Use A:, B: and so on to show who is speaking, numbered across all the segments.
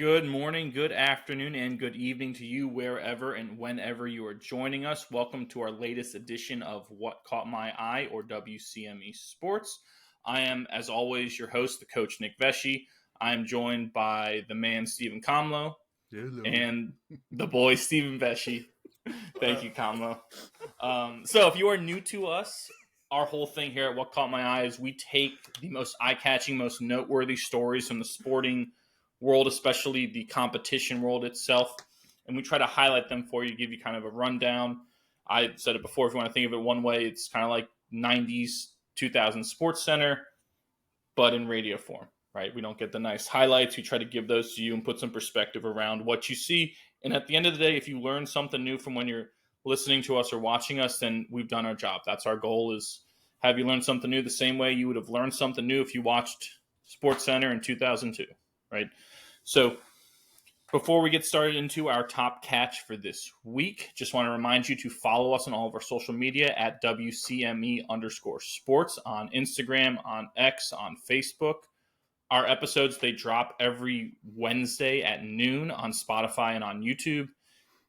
A: Good morning, good afternoon, and good evening to you wherever and whenever you are joining us. Welcome to our latest edition of What Caught My Eye, or WCME Sports. I am, as always, your host, the coach Nick Vesci. I am joined by the man, Stephen Comlo, and the boy, Stephen Vesci. Thank you, Comlo. So if you are new to us, our whole thing here at What Caught My Eye is we take the most eye-catching, most noteworthy stories from the sporting world, especially the competition world itself, and we try to highlight them for you, give you kind of a rundown. I said it before, if you want to think of it one way, it's kind of like 90s, 2000s Sports Center, but in radio form, right? We don't get the nice highlights. We try to give those to you and put some perspective around what you see. And at the end of the day, if you learn something new from when you're listening to us or watching us, then we've done our job. That's our goal, is have you learn something new the same way you would have learned something new if you watched Sports Center in 2002, right? So before we get started into our top catch for this week, just want to remind you to follow us on all of our social media at WCME_sports on Instagram, on X, on Facebook. Our episodes, they drop every Wednesday at noon on Spotify and on YouTube.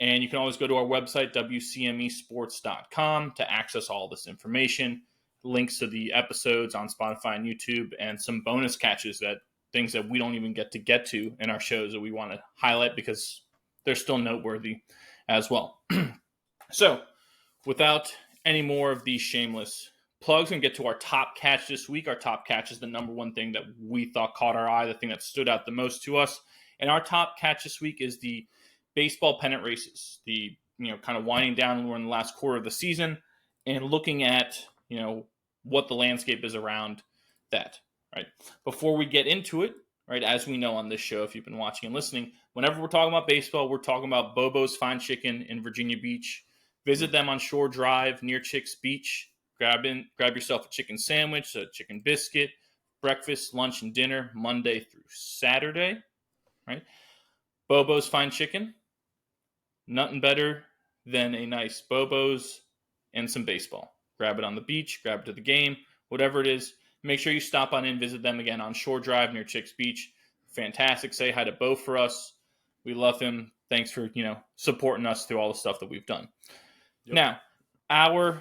A: And you can always go to our website, WCMEsports.com, to access all this information, links to the episodes on Spotify and YouTube, and some bonus catches, that things that we don't even get to in our shows that we want to highlight because they're still noteworthy as well. So without any more of these shameless plugs, and get to our top catch this week. Our top catch is the number one thing that we thought caught our eye, the thing that stood out the most to us. And our top catch this week is the baseball pennant races, the kind of winding down. We're in the last quarter of the season and looking at what the landscape is around that. Right. Before we get into it, right, as we know on this show, if you've been watching and listening, whenever we're talking about baseball, we're talking about Bobo's Fine Chicken in Virginia Beach. Visit them on Shore Drive near Chicks Beach. Grab yourself a chicken sandwich, a chicken biscuit, breakfast, lunch, and dinner Monday through Saturday. Right. Bobo's Fine Chicken. Nothing better than a nice Bobo's and some baseball. Grab it on the beach, grab it to the game, whatever it is. Make sure you stop on in, visit them again on Shore Drive near Chicks Beach. Fantastic. Say hi to Bo for us. We love him. Thanks for, supporting us through all the stuff that we've done. Yep. Now, our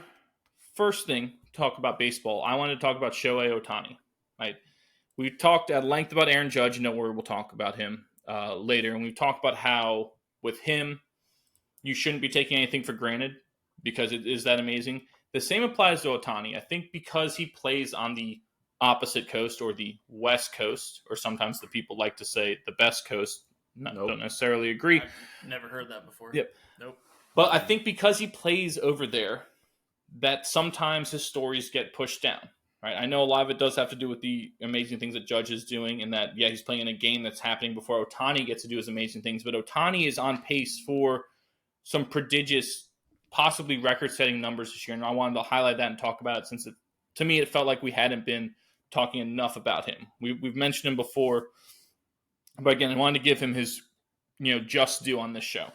A: first thing, talk about baseball. I wanted to talk about Shohei Ohtani. Right? We talked at length about Aaron Judge. We'll talk about him later. And we talked about how with him, you shouldn't be taking anything for granted because it is that amazing. The same applies to Ohtani. I think because he plays on the opposite coast, or the West Coast, or sometimes the people like to say the best coast. Don't necessarily agree.
B: I've never heard that before.
A: Yep.
B: Nope.
A: But I think because he plays over there, that sometimes his stories get pushed down. Right? I know a lot of it does have to do with the amazing things that Judge is doing, and that, he's playing in a game that's happening before Ohtani gets to do his amazing things. But Ohtani is on pace for some prodigious, possibly record-setting numbers this year, and I wanted to highlight that and talk about it since to me it felt like we hadn't been talking enough about him. We've mentioned him before, but again, I wanted to give him his just due on this show.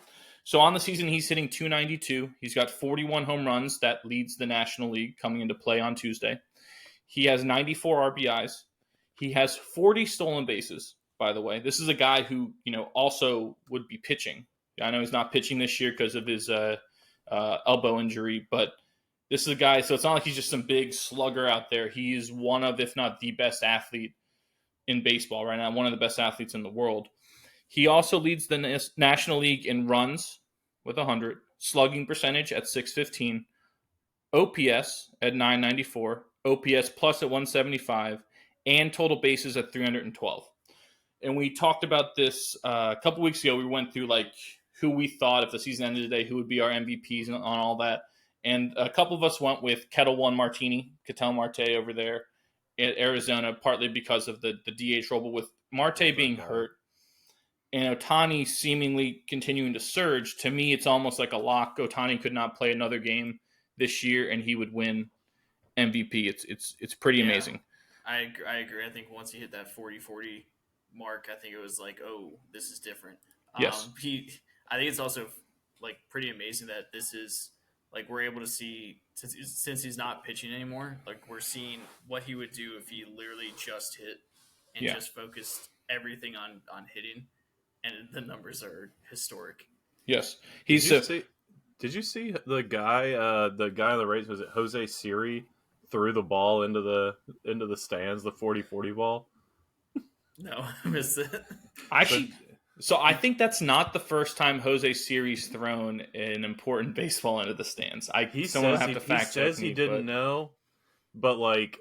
A: So on the season, he's hitting .292. He's got 41 home runs. That leads the National League coming into play on Tuesday. He has 94 RBIs. He has 40 stolen bases, by the way. This is a guy who also would be pitching. I know he's not pitching this year because of his elbow injury, but this is a guy, so it's not like he's just some big slugger out there. He is one of, if not the best athlete in baseball right now, one of the best athletes in the world. He also leads the National League in runs with 100, slugging percentage at .615, OPS at .994, OPS plus at .175, and total bases at 312. And we talked about this a couple weeks ago. We went through who we thought, if the season ended today, who would be our MVPs and on all that. And a couple of us went with Ketel One Martini, Ketel Marte over there at Arizona, partly because of the DH role, but with Marte being hurt and Ohtani seemingly continuing to surge, to me it's almost like a lock. Ohtani could not play another game this year and he would win MVP. It's pretty amazing.
B: I agree. I think once he hit that 40-40 mark, I think it was like, oh, this is different.
A: Yes.
B: I think it's also pretty amazing that this is we're able to see, since he's not pitching anymore, we're seeing what he would do if he literally just hit and just focused everything on hitting. and the numbers are historic.
A: Yes,
C: Did you see the guy? The guy on the right, was it Jose Siri, threw the ball into the stands, the 40-40 ball.
B: No, I missed it.
A: actually. So I think that's not the first time Jose Siri's thrown an important baseball into the stands. Someone will have to fact check me.
C: He didn't know, but like,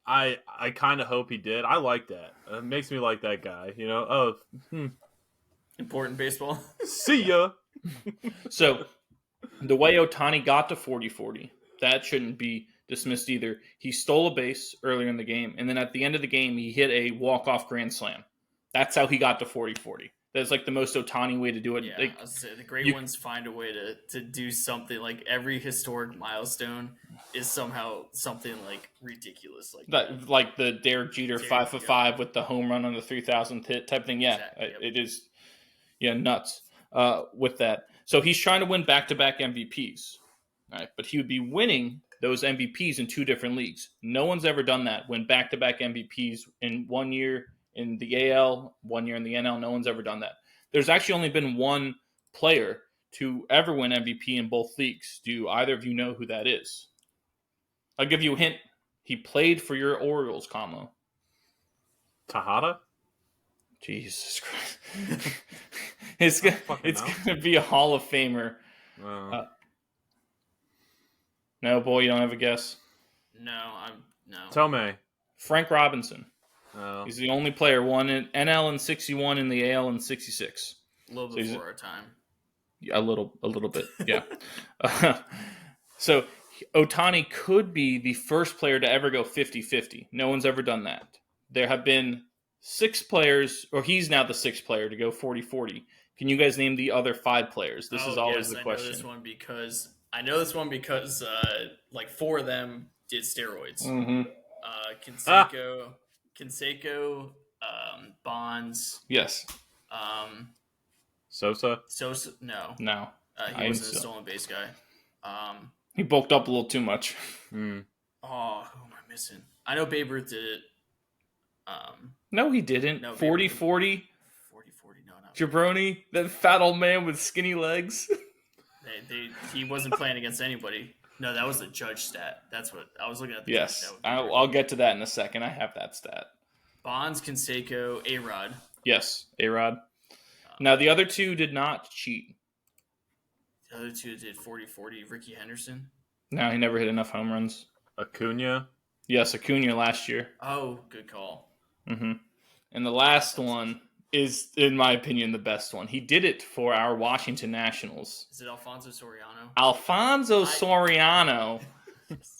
C: I kind of hope he did. I like that. It makes me like that guy. You know.
B: Important baseball.
C: See ya.
A: So the way Ohtani got to 40-40, that shouldn't be dismissed either. He stole a base earlier in the game, and then at the end of the game, he hit a walk-off grand slam. That's how he got to 40-40. That's like the most Ohtani way to do it.
B: Yeah,
A: like,
B: I was say, the great ones find a way to do something. Like every historic milestone is somehow something like ridiculous,
A: like the Derek Jeter 5 for 5 with the home run on the 3,000th hit type thing. Yeah,
B: Exactly, yep.
A: It is. Yeah, nuts with that. So he's trying to win back-to-back MVPs, right? But he would be winning those MVPs in 2 different leagues. No one's ever done that. Win back-to-back MVPs in 1 year in the AL, 1 year in the NL. No one's ever done that. There's actually only been one player to ever win MVP in both leagues. Do either of you know who that is? I'll give you a hint. He played for your Orioles,
C: Tejada?
A: Jesus Christ. it's going to be a Hall of Famer. No, boy, you don't have a guess?
B: No.
C: Tomei.
A: Frank Robinson.
C: Oh.
A: He's the only player, won in NL in 61 and the AL in 66.
B: A little before our time.
A: A little bit, yeah. So Ohtani could be the first player to ever go 50-50. No one's ever done that. There have been 6 players, or he's now the 6th player to go 40-40. Can you guys name the other 5 players? This is always the question.
B: I know this one because like 4 of them did steroids.
A: Mm-hmm.
B: Canseco, Bonds.
A: Yes.
C: Sosa,
B: no. He wasn't a stolen base guy.
A: He bulked up a little too much.
B: Oh, who am I missing? I know Babe Ruth did it.
A: No, he didn't. 40-40.
B: 40-40. No, not
A: Jabroni, that fat old man with skinny legs.
B: He wasn't playing against anybody. No, that was the Judge stat. That's what I was looking at.
A: Yes, I'll get to that in a second. I have that stat.
B: Bonds, Canseco, A-Rod.
A: Yes, A-Rod. Now, the other 2 did not cheat.
B: The other 2 did 40-40. Ricky Henderson.
A: No, he never hit enough home runs.
C: Acuna.
A: Yes, Acuna last year.
B: Oh, good call.
A: Mm-hmm. And the last one is, in my opinion, the best one. He did it for our Washington Nationals.
B: Is it Alfonso Soriano?
A: Alfonso Soriano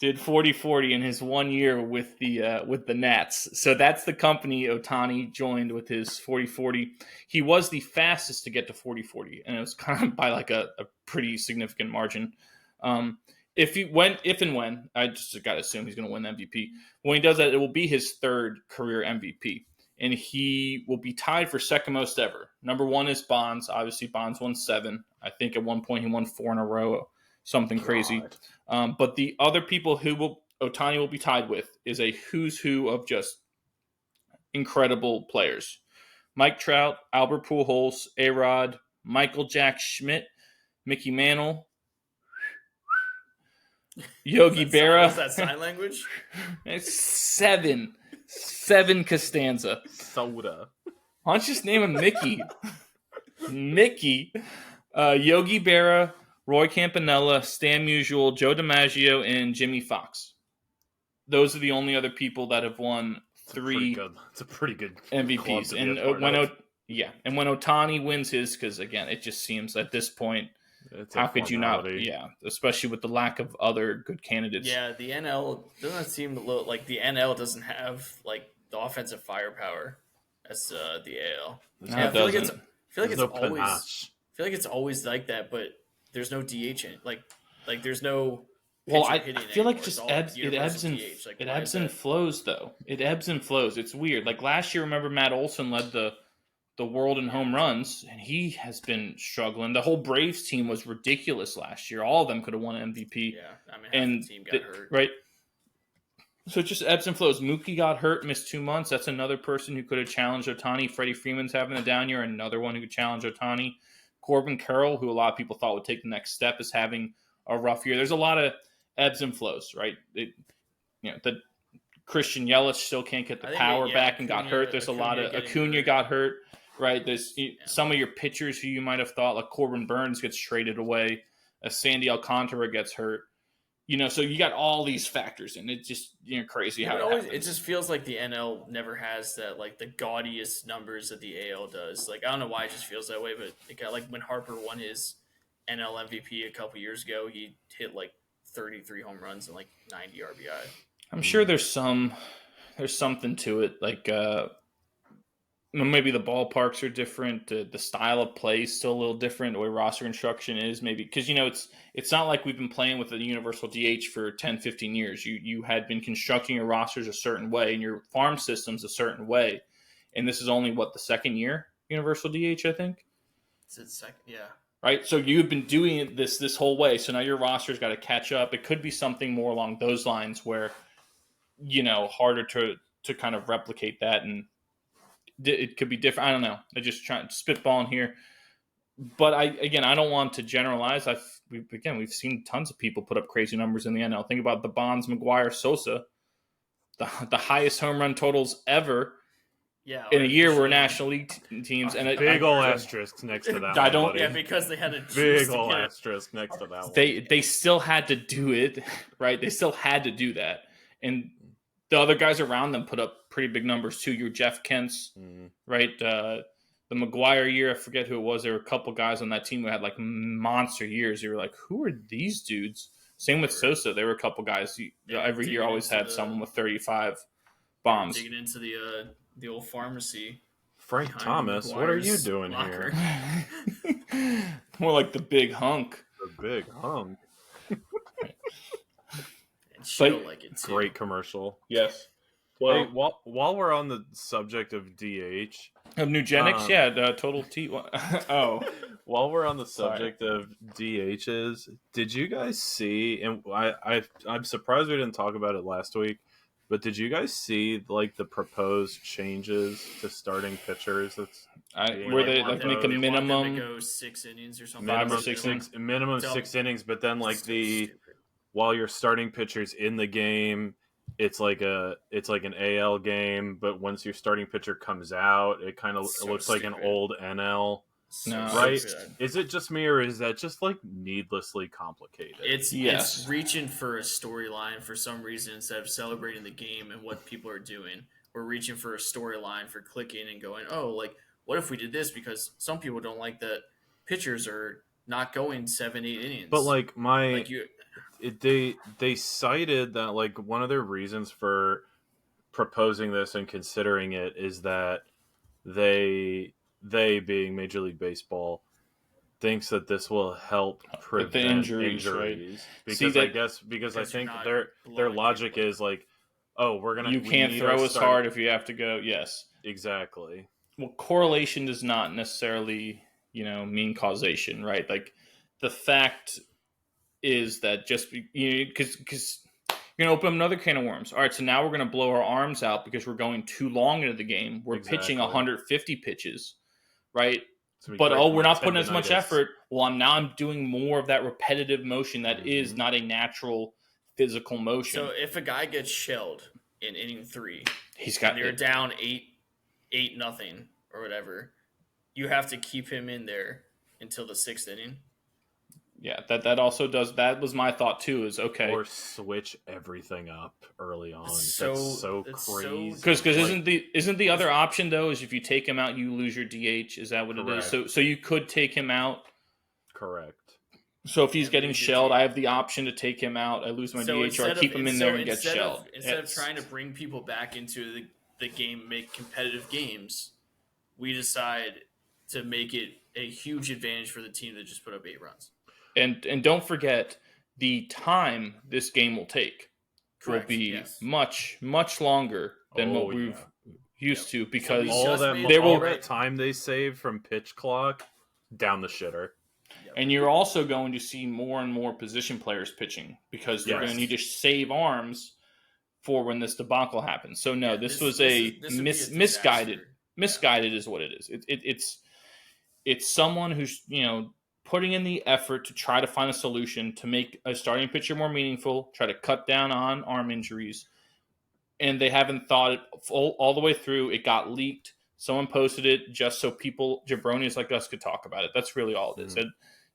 A: did 40-40 in his 1 year with the Nats. So that's the company Ohtani joined with his 40-40. He was the fastest to get to 40-40, and it was kind of by like a pretty significant margin. If and when, I just got to assume he's going to win MVP. When he does that, it will be his 3rd career MVP. And he will be tied for second most ever. Number 1 is Bonds. Obviously, Bonds won 7. I think at one point he won 4 in a row, something crazy. But the other people who Ohtani will be tied with is a who's who of just incredible players. Mike Trout, Albert Pujols, A-Rod, Michael Jack Schmidt, Mickey Mantle, Yogi Berra.
B: Is that sign language?
A: It's 7 Costanza.
C: Soda.
A: Why don't you just name him Mickey? Mickey. Yogi Berra, Roy Campanella, Stan Musial, Joe DiMaggio, and Jimmy Fox. Those are the only other people that have won 3
C: It's a pretty good
A: MVPs. And when Ohtani wins his, because again, it just seems at this point, how could you not? Yeah, especially with the lack of other good candidates.
B: Yeah, the NL doesn't seem like the NL doesn't have like the offensive firepower as the AL.
A: No,
B: I
A: it
B: feel
A: doesn't.
B: like it's always like that, but there's no DH in it. Like there's no.
A: Well, I feel like it just ebbs and flows though. It ebbs and flows. It's weird. Like last year, remember Matt Olson led the world in home runs, and he has been struggling. The whole Braves team was ridiculous last year. All of them could have won MVP.
B: Yeah, I mean, half the team got hurt.
A: Right. So it just ebbs and flows. Mookie got hurt, missed 2 months. That's another person who could have challenged Ohtani. Freddie Freeman's having a down year, another one who could challenge Ohtani. Corbin Carroll, who a lot of people thought would take the next step, is having a rough year. There's a lot of ebbs and flows, right? The Christian Yelich still can't get the power back and got hurt. There's a lot of Acuna got hurt, right? There's some of your pitchers who you might have thought, like Corbin Burns, gets traded away. Sandy Alcantara gets hurt. So you got all these factors, and it's just crazy how
B: it just feels like the NL never has that, like, the gaudiest numbers that the AL does. Like, I don't know why it just feels that way, but it got, like, when Harper won his NL MVP a couple years ago, he hit like 33 home runs and like 90 RBI.
A: I'm sure there's something to it. Like maybe the ballparks are different. The style of play is still a little different. The way roster construction is maybe because it's not like we've been playing with a universal DH for 10, 15 years. You had been constructing your rosters a certain way and your farm systems a certain way, and this is only the second year universal DH, I think.
B: It's its second, yeah.
A: Right, so you've been doing it this whole way. So now your roster's got to catch up. It could be something more along those lines where harder to kind of replicate that, and it could be different. I don't know. I just trying to spitballing here, but I don't want to generalize. We've seen tons of people put up crazy numbers in the NL. Think about the Bonds, McGuire, Sosa, the highest home run totals ever.
B: Yeah,
A: in a year were National League teams, and
C: big ol' asterisk next to that.
A: I don't.
B: Yeah, because they had a
C: big ol' asterisk next to that.
A: They still had to do it, right? They still had to do that, and the other guys around them put up pretty big numbers too. Your Jeff Kent's, right? The McGuire year, I forget who it was. There were a couple guys on that team who had like monster years. You were like, who are these dudes? Same with Sosa. There were a couple guys every year always had someone with 35 bombs.
B: Digging into the old pharmacy.
C: Frank Thomas, what are you doing
B: locker
C: here?
A: More like the big hunk.
C: The big hunk.
B: And she'll like it too.
C: Great commercial.
A: Yes.
C: Well, hey, while we're on the subject of DH.
A: Of Nugenics, total T. Oh.
C: While we're on the subject of DHs, did you guys see, and I'm surprised we didn't talk about it last week, but did you guys see like the proposed changes to starting pitchers?
A: Where they like make a minimum
B: to go 6 innings or something.
A: 5 or 6 innings.
C: Minimum 6 innings, but then like while you're starting pitchers in the game, it's like an AL game, but once your starting pitcher comes out, it kind of looks like an old NL.
A: No,
C: right? Is it just me, or is that just like needlessly complicated?
B: It's reaching for a storyline for some reason instead of celebrating the game and what people are doing. We're reaching for a storyline for clicking and going, oh, like what if we did this? Because some people don't like that pitchers are not going 7-8 innings.
C: But like they cited that like one of their reasons for proposing this and considering it is that they being Major League Baseball thinks that this will help prevent
A: the injuries.
C: Right? Because I think their logic is like, oh, you
A: can't throw as hard if you have to go. Yes,
C: exactly.
A: Well, correlation does not necessarily mean causation, right? Like the fact is that just because you're going to open another can of worms. All right, so now we're going to blow our arms out because we're going too long into the game. We're pitching 150 pitches. Right, but we're not putting as much effort. Well, I'm doing more of that repetitive motion that is not a natural physical motion.
B: So if a guy gets shelled in inning 3, they're down 8-0 or whatever, you have to keep him in there until the 6th inning.
A: Yeah, that also does. That was my thought too. Is okay,
C: or switch everything up early on. That's so crazy.
A: Because isn't the other option though is if you take him out, you lose your DH. Is that what
C: Correct.
A: it is? So you could take him out.
C: Correct.
A: So if he's getting shelled, I have the option to take him out. I lose my DH, or I keep him in there and get shelled.
B: Instead of trying to bring people back into the game, make competitive games, we decide to make it a huge advantage for the team that just put up 8 runs.
A: And don't forget, the time this game will take will be much, much longer than what we've used to, because
C: all that time they save from pitch clock down the shitter.
A: And you're also going to see more and more position players pitching because they're going to need to save arms for when this debacle happened. So no,
B: Yeah,
A: this
B: this
A: was
B: would
A: a
B: be a
A: misguided.
B: disaster.
A: Misguided is what it is. It's someone who's putting in the effort to try to find a solution to make a starting pitcher more meaningful, try to cut down on arm injuries, and they haven't thought it all the way through. It got leaked. Someone posted it just so people, jabronis like us, could talk about it. That's really all it is.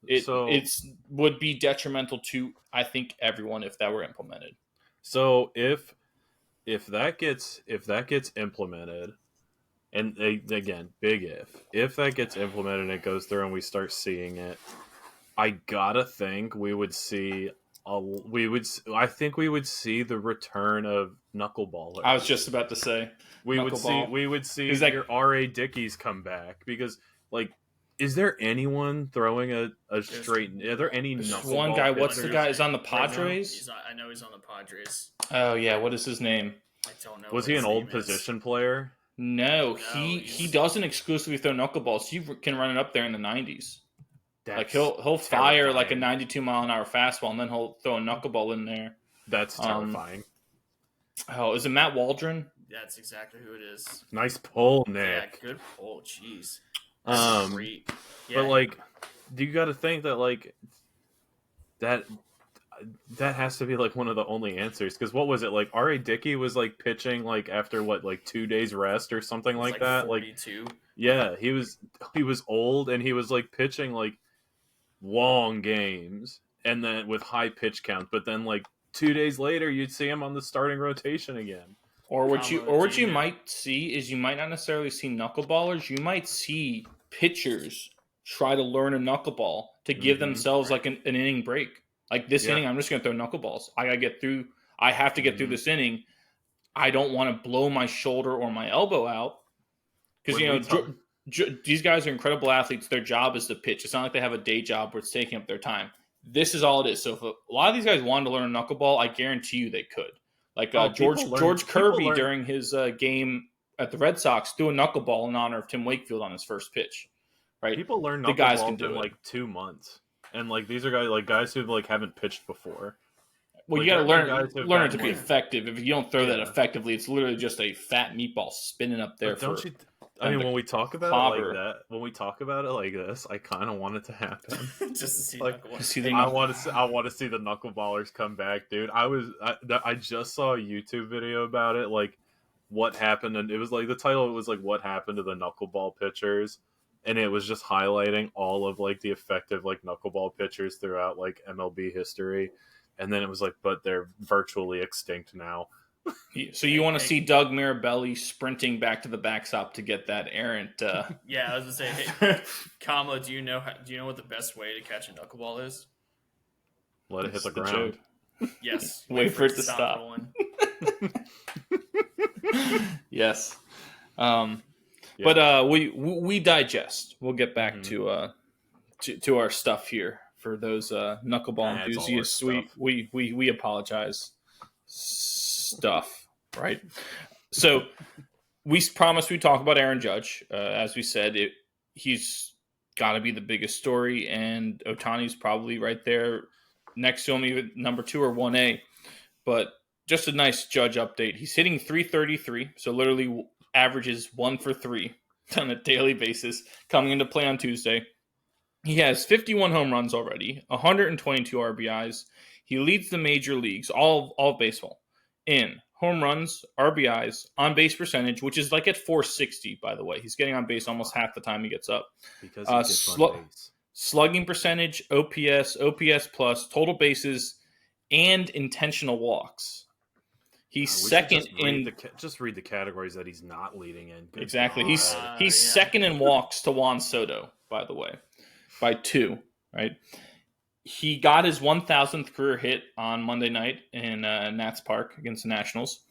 A: It would be detrimental to, I think, everyone if that were implemented.
C: So if that gets implemented, and again, big if that gets implemented and it goes through and we start seeing it, I gotta think we would see I think we would see the return of knuckleballers.
A: I was just about to say
C: we would see your R.A. Dickies come back, because is there anyone throwing a straight? Are there any knuckleball?
A: One guy. What's the guy? Is on the Padres?
B: I know he's on the Padres.
A: Oh yeah, what is his name?
B: I don't know.
C: Was he an old position player?
A: No, he doesn't exclusively throw knuckleballs. He can run it up there in the 90s. He'll fire like a 92 mile an hour fastball, and then he'll throw a knuckleball in there.
C: That's terrifying.
A: Is it Matt Waldron?
B: That's exactly who it is.
C: Nice pull, Nick.
B: Yeah, good pull. Jeez.
C: Great. Yeah. But you got to think that that has to be one of the only answers, because what was it, R.A. Dickey was pitching after 2 days rest or something like that.
B: 42.
C: Yeah, he was old, and he was pitching long games and then with high pitch count, but then 2 days later you'd see him on the starting rotation again.
A: Or what you might see is, you might not necessarily see knuckleballers, you might see pitchers try to learn a knuckleball to give themselves an inning break. This inning, I'm just going to throw knuckleballs. I have to get through this inning. I don't want to blow my shoulder or my elbow out, because these guys are incredible athletes. Their job is to pitch. It's not like they have a day job where it's taking up their time. This is all it is. So if a lot of these guys wanted to learn a knuckleball, I guarantee you they could. George Kirby during his game at the Red Sox threw a knuckleball in honor of Tim Wakefield on his first pitch. Right?
C: People learn knuckleballs
A: the guys can do
C: in 2 months. And these are guys who haven't pitched before.
A: Well, you got to learn it to be effective. If you don't throw that effectively, it's literally just a fat meatball spinning up there.
C: When we talk about it like this, I kind of want it to happen.
B: Just to see
C: I want to see the knuckleballers come back, dude. I just saw a YouTube video about it, what happened, and it was the title was what happened to the knuckleball pitchers. And it was just highlighting all of the effective knuckleball pitchers throughout MLB history, and then it was but they're virtually extinct now.
A: So you want to see Doug Mirabelli sprinting back to the backstop to get that errant?
B: Yeah, I was gonna say, hey, Kama, do you know what the best way to catch a knuckleball is?
C: Let it hit the ground.
B: Yes.
A: Wait for it to stop. Yes. Yeah. But we digest. We'll get back to our stuff here for those knuckleball enthusiasts. We apologize. Stuff, right? So we promised we'd talk about Aaron Judge. As we said, he's got to be the biggest story, and Ohtani's probably right there next to him, even number 2 or 1A. But just a nice Judge update. He's hitting .333, so literally averages 1 for 3 on a daily basis coming into play on Tuesday. He has 51 home runs already, 122 RBIs. He leads the major leagues, all of baseball, in home runs, RBIs, on-base percentage, which is at 460, by the way. He's getting on base almost half the time he gets up.
C: Because he gets on base.
A: Slugging percentage, OPS, OPS plus, total bases, and intentional walks. He's second
C: just read the categories that he's not leading in. Good
A: exactly.
C: God.
A: He's second in walks to Juan Soto, by the way, by 2. Right. He got his 1,000th career hit on Monday night in Nats Park against the Nationals.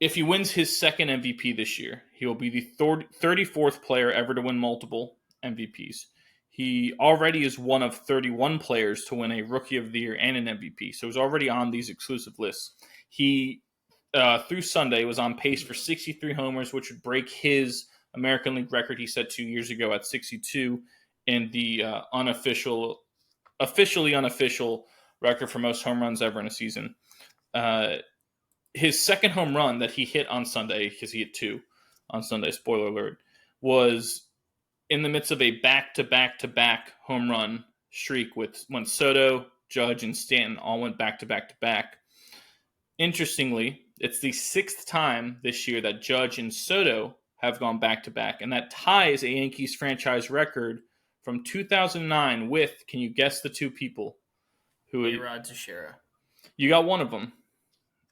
A: If he wins his second MVP this year, he will be the 34th player ever to win multiple MVPs. He already is one of 31 players to win a Rookie of the Year and an MVP, so he's already on these exclusive lists. He, through Sunday, was on pace for 63 homers, which would break his American League record he set 2 years ago at 62 in the officially unofficial record for most home runs ever in a season. his second home run that he hit on Sunday, because he hit 2 on Sunday, spoiler alert, was in the midst of a back-to-back-to-back home run streak with when Soto, Judge, and Stanton all went back-to-back-to-back. Interestingly, it's the 6th time this year that Judge and Soto have gone back-to-back, and that ties a Yankees franchise record from 2009 with, can you guess the 2 people?
B: A-Rod Teixeira.
A: You got one of them.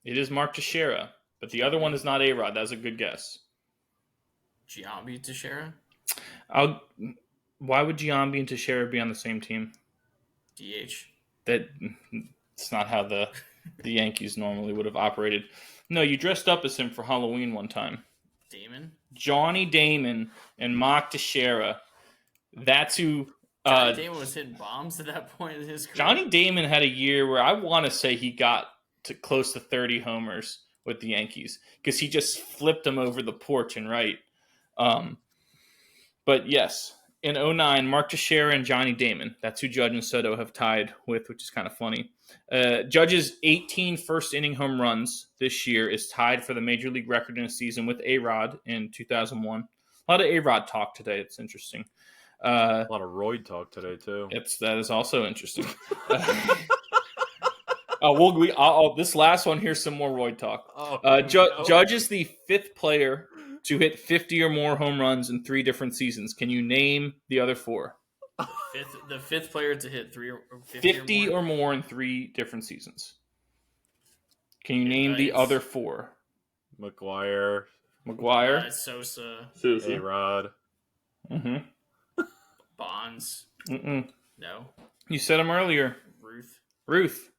A: It is Mark Teixeira, but the other one is not A-Rod. That's a good guess.
B: Giambi Teixeira?
A: Why would Giambi and Teixeira be on the same team?
B: DH.
A: That's not how the Yankees normally would have operated. No, you dressed up as him for Halloween one time.
B: Damon?
A: Johnny Damon and Mark Teixeira. That's who...
B: Johnny Damon was hitting bombs at that point in his career.
A: Johnny Damon had a year where I want to say he got to close to 30 homers with the Yankees because he just flipped them over the porch and right. But yes, in 2009, Mark Teixeira and Johnny Damon. That's who Judge and Soto have tied with, which is kind of funny. Judge's 18 first-inning home runs this year is tied for the Major League record in a season with A-Rod in 2001. A lot of A-Rod talk today. It's interesting.
C: A lot of Royd talk today, too.
A: That is also interesting. This last one, here's some more Royd talk. Judge is the 5th player to hit 50 or more home runs in 3 different seasons. Can you name the other 4?
B: The 5th player to hit
A: 50 or more in 3 different seasons. Can you name the other 4?
C: McGuire.
B: Sosa.
C: A-Rod.
A: Mm-hmm.
B: Bonds.
A: Mm-mm.
B: No.
A: You said them earlier.
B: Ruth.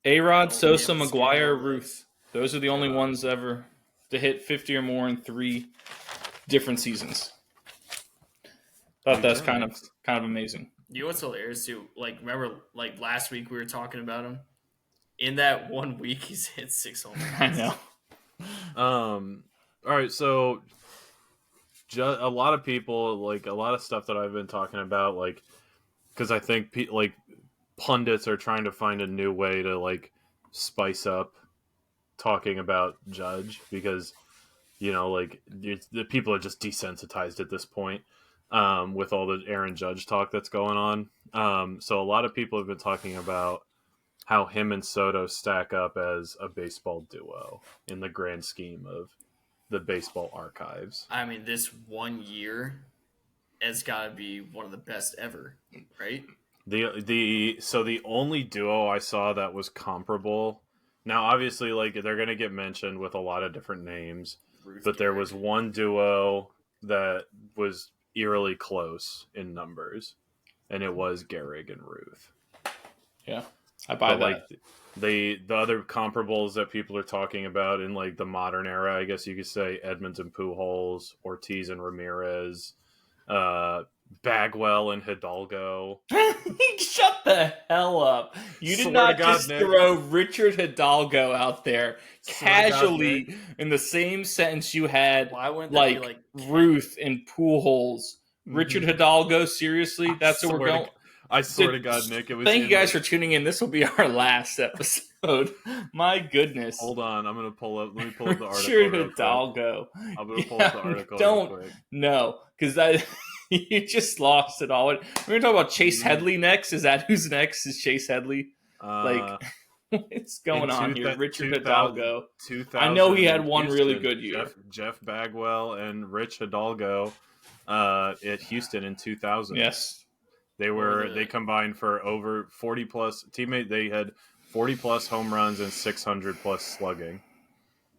A: A-Rod, Sosa, McGuire, Ruth. Those are the only ones ever to hit 50 or more in 3 different seasons. Thought that's kind of amazing.
B: You know what's hilarious too? Like, remember, like last week we were talking about him. In that 1 week, he's hit 6 home runs.
A: I
C: know. All right, so a lot of people, like a lot of stuff that I've been talking about, like, because I think like pundits are trying to find a new way to like spice up talking about Judge because, you know, like the people are just desensitized at this point with all the Aaron Judge talk that's going on. So a lot of people have been talking about how him and Soto stack up as a baseball duo in the grand scheme of the baseball archives.
B: I mean, this 1 year has got to be one of the best ever, right?
C: So the only duo I saw that was comparable. Now, obviously, like they're going to get mentioned with a lot of different names, but there was one duo that was eerily close in numbers, and it was Gehrig and Ruth.
A: Yeah, I buy that.
C: Like the other comparables that people are talking about in like the modern era, I guess you could say Edmonds and Pujols, Ortiz and Ramirez, Bagwell and Hidalgo.
A: Shut the hell up. You did not just throw Richard Hidalgo out there casually in the same sentence you had like Ruth and Pujols. Richard Hidalgo, seriously? That's what we're going.
C: I swear to God, Nick, it was.
A: Thank you guys for tuning in. This will be our last episode. My goodness.
C: Hold on, I'm gonna pull up. Let me pull up the article.
A: Richard Hidalgo.
C: I'm gonna pull up the article.
A: Don't because you just lost it all. We're gonna talk about Chase Headley next. Is that who's next? Is Chase Headley? What's going on here? Richard Hidalgo. I know he had one really good year.
C: Jeff Bagwell and Rich Hidalgo at Houston in 2000.
A: Yes.
C: They combined for over 40 plus teammate. They had 40 plus home runs and 600 plus slugging.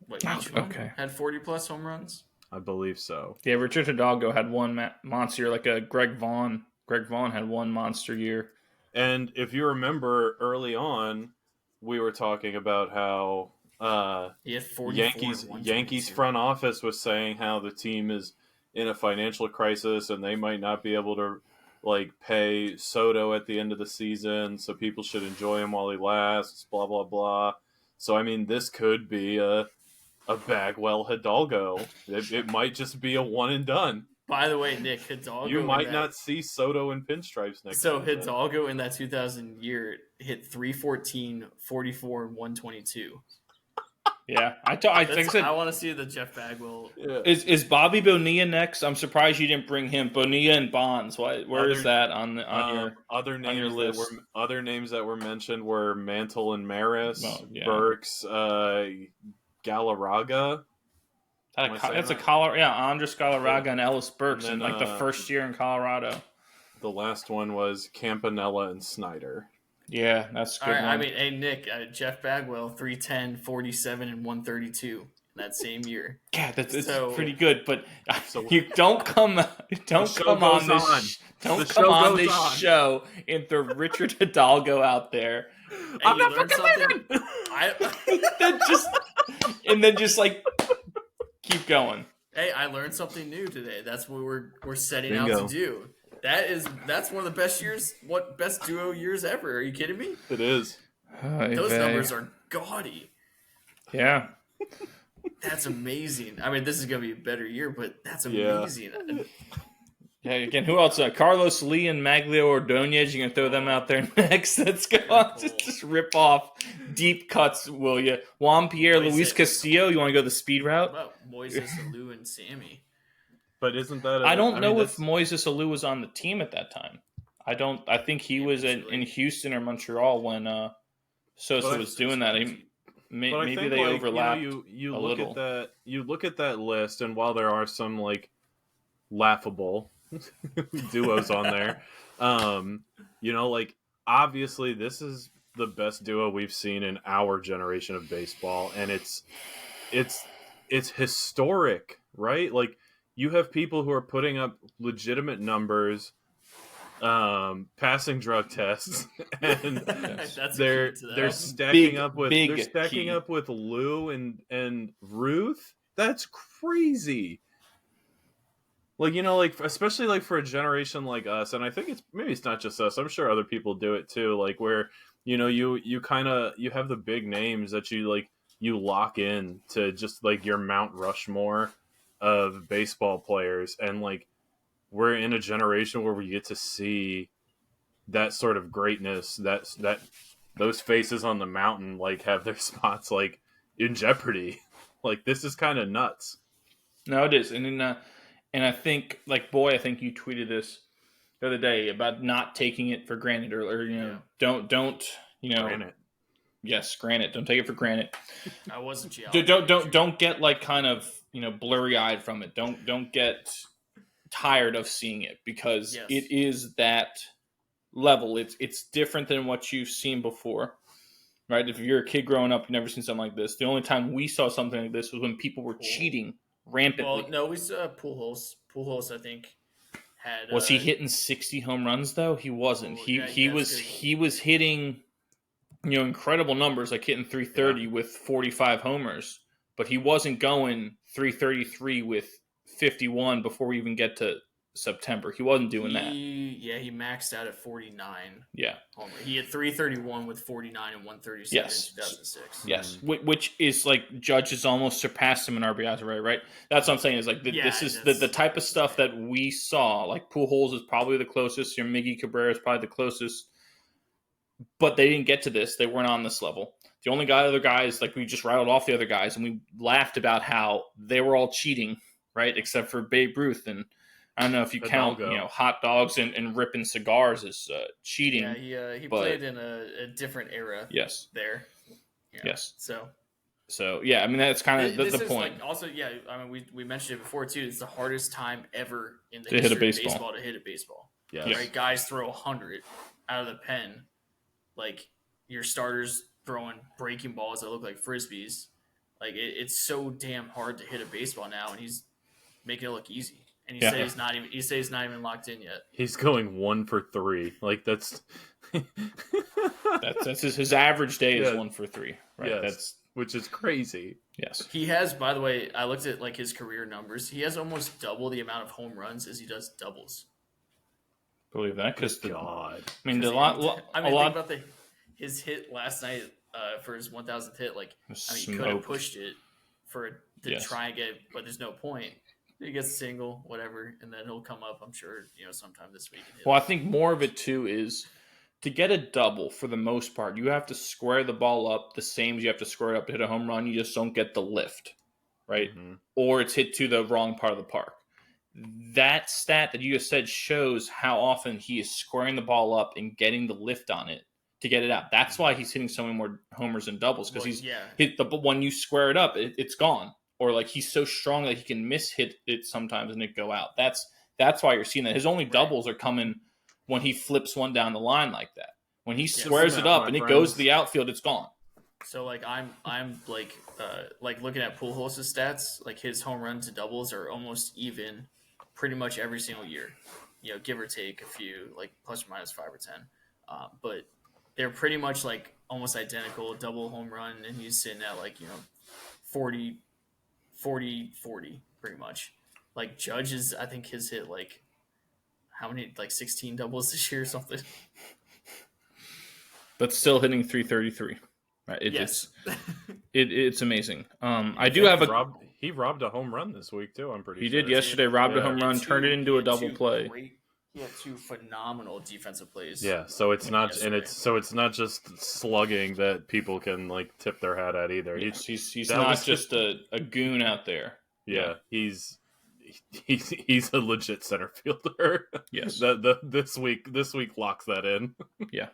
B: Wait, each one had 40 plus home runs?
C: I believe so.
A: Yeah, Richard Hidalgo had one monster year, like a Greg Vaughn. Greg Vaughn had one monster year.
C: And if you remember early on, we were talking about how Yankees front office was saying how the team is in a financial crisis and they might not be able to like pay Soto at the end of the season, so people should enjoy him while he lasts, blah, blah, blah. So, I mean, this could be a Bagwell Hidalgo. It might just be a one and done.
B: By the way, Nick, Hidalgo...
C: You might not see Soto in pinstripes next
B: season. Hidalgo in that 2000 year hit 314, 44, and 122.
A: Yeah, I think I said,
B: I want to see the Jeff Bagwell.
C: Yeah.
A: is Bobby Bonilla next? I'm surprised you didn't bring him. Bonilla and Bonds. Where is that on your
C: other names
A: your list?
C: that were mentioned were Mantle and Maris, Burks, Galarraga.
A: That's a Colorado. Yeah, Andres Galarraga and Ellis Burks,
C: and then,
A: like the first year in Colorado.
C: The last one was Campanella and Snyder.
A: Yeah, that's good.
B: I mean, hey Nick, Jeff Bagwell, 310, 47, and 132 that same year.
A: Yeah, that's pretty good. But you don't come on this show and throw Richard Hidalgo out there.
B: Hey, I'm not fucking leaving.
A: then just like keep going.
B: Hey, I learned something new today. That's what we're setting out to do. That's one of the best duo years ever. Are you kidding me?
C: It is.
B: Those numbers are gaudy.
A: Yeah.
B: That's amazing. I mean, this is going to be a better year, but that's amazing.
A: Yeah, again, who else? Carlos Lee and Maglio Ordonez. You can throw them out there next. Let's go on. Just rip off deep cuts, will you? Juan Pierre, Luis Castillo. You want to go the speed route?
B: What about Moises Alou and Sammy?
C: But isn't that?
A: I don't know if Moises Alou was on the team at that time. I think he was in Houston or Montreal when Sosa was doing that. Maybe they overlapped.
C: You look at that. You look at that list, and while there are some like laughable duos on there, like obviously this is the best duo we've seen in our generation of baseball, and it's historic, right? Like you have people who are putting up legitimate numbers, passing drug tests, and they're stacking up with Lou and Ruth. That's crazy. Like, especially like for a generation like us, and I think it's not just us. I'm sure other people do it too. Like where, you have the big names that you lock in to just like your Mount Rushmore of baseball players. And like, we're in a generation where we get to see that sort of greatness, that those faces on the mountain, like have their spots like in jeopardy. Like this is kind of nuts.
A: No, it is. And I think, I think you tweeted this the other day about not taking it for granted, or don't
C: Granted.
A: Yes, granted. Don't take it for granted.
B: I wasn't yelling.
A: Don't get like kind of blurry eyed from it. Don't get tired of seeing it, because it is that level. It's different than what you've seen before, right? If you're a kid growing up, you've never seen something like this. The only time we saw something like this was when people were cheating rampantly.
B: Well, no, we saw Pujols. Pujols, I think, had.
A: Was he hitting 60 home runs though? He wasn't. He was hitting, incredible numbers, like hitting 330 with 45 homers, but he wasn't going 333 with 51 before we even get to September. He wasn't doing that.
B: Yeah, he maxed out at 49.
A: Yeah.
B: Homer. He had 331 with 49 and 137 in 2006.
A: Yes. Which is like Judge has almost surpassed him in RBIs already, right? That's what I'm saying, is like this is the type of stuff that we saw. Like Pujols is probably the closest. Your Miggy Cabrera is probably the closest. But they didn't get to this. They weren't on this level. The only other guys, like we just rattled off the other guys, and we laughed about how they were all cheating, right? Except for Babe Ruth. And I don't know if you count, hot dogs and ripping cigars as cheating.
B: Yeah, he played in a different era.
A: Yes.
B: There.
A: Yes.
B: So
A: yeah, I mean that's kind of the point.
B: Like also, I mean we mentioned it before too. It's the hardest time ever in the
A: history
B: of
A: of
B: baseball to hit a baseball.
C: Yeah.
B: Right? Guys throw 100 out of the pen. Like your starters throwing breaking balls that look like frisbees. Like it's so damn hard to hit a baseball now, and he's making it look easy. And he says he's not even locked in yet.
C: He's going 1 for 3. Like that's
A: his average day is 1 for 3. Right.
C: Yes. Which is crazy.
A: Yes.
B: He has, by the way, I looked at like his career numbers. He has almost double the amount of home runs as he does doubles.
A: Believe that, because
C: God.
A: I mean, think
B: about his hit last night for his 1000th hit. Like, he could have pushed it to try and get, but there's no point. He gets a single, whatever, and then he'll come up. I'm sure sometime this week.
A: Well, I think more of it too is to get a double, for the most part, you have to square the ball up the same as you have to square it up to hit a home run. You just don't get the lift, right?
C: Mm-hmm.
A: Or it's hit to the wrong part of the park. That stat that you just said shows how often he is squaring the ball up and getting the lift on it to get it out. That's why he's hitting so many more homers and doubles, because he's hit the. But when you square it up, it's gone. Or like he's so strong that he can miss hit it sometimes and it go out. That's why you're seeing that. His only doubles are coming when he flips one down the line like that. When he squares it up and it goes to the outfield, it's gone.
B: So like I'm like looking at Pujols' stats, like his home runs to doubles are almost even pretty much every single year. You know, give or take a few, like plus or minus 5 or 10. But they're pretty much like almost identical, double home run, and he's sitting at like, 40 pretty much. Like Judge is, I think his hit like how many, like 16 doubles this year or something.
A: But still hitting 333. Right?
B: Yes.
A: It's amazing. I do
C: He
A: have
C: he robbed a home run this week too. I'm pretty
A: He
C: sure.
A: did yesterday. Robbed a home run, turned it into a double play.
B: He had 2 phenomenal defensive plays.
C: Yeah, so it's not it's not just slugging that people can like tip their hat at either.
A: He's not just a goon out there.
C: Yeah, he's a legit center fielder.
A: Yes.
C: This week locks that in.
A: Yeah.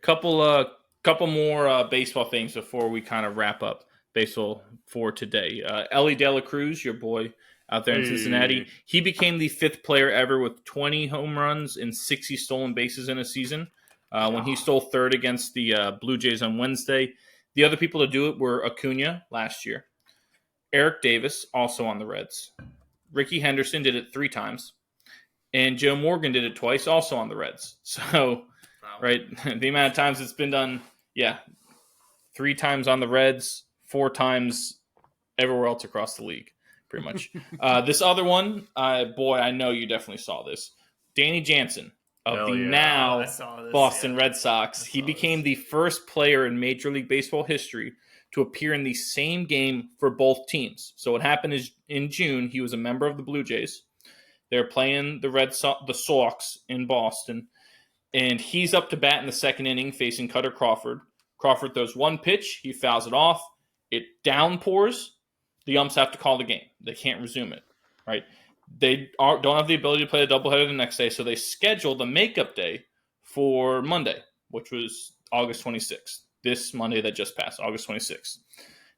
A: Couple more baseball things before we kind of wrap up baseball for today. Ellie De La Cruz, your boy out there in Cincinnati, he became the 5th player ever with 20 home runs and 60 stolen bases in a season when he stole 3rd against the Blue Jays on Wednesday. The other people to do it were Acuna last year, Eric Davis, also on the Reds, Ricky Henderson did it 3 times, and Joe Morgan did it twice, also on the Reds. So, right, the amount of times it's been done, 3 times on the Reds, 4 times everywhere else across the league, pretty much. This other one, I know you definitely saw this. Danny Jansen of now Boston Red Sox. He became the first player in Major League Baseball history to appear in the same game for both teams. So what happened is in June, he was a member of the Blue Jays. They're playing the Sox in Boston, and he's up to bat in the 2nd inning facing Cutter Crawford. Crawford throws 1 pitch. He fouls it off. It downpours. The umps have to call the game. They can't resume it, right? They don't have the ability to play a doubleheader the next day, so they scheduled the makeup day for Monday, which was August 26th. This Monday that just passed, August 26th.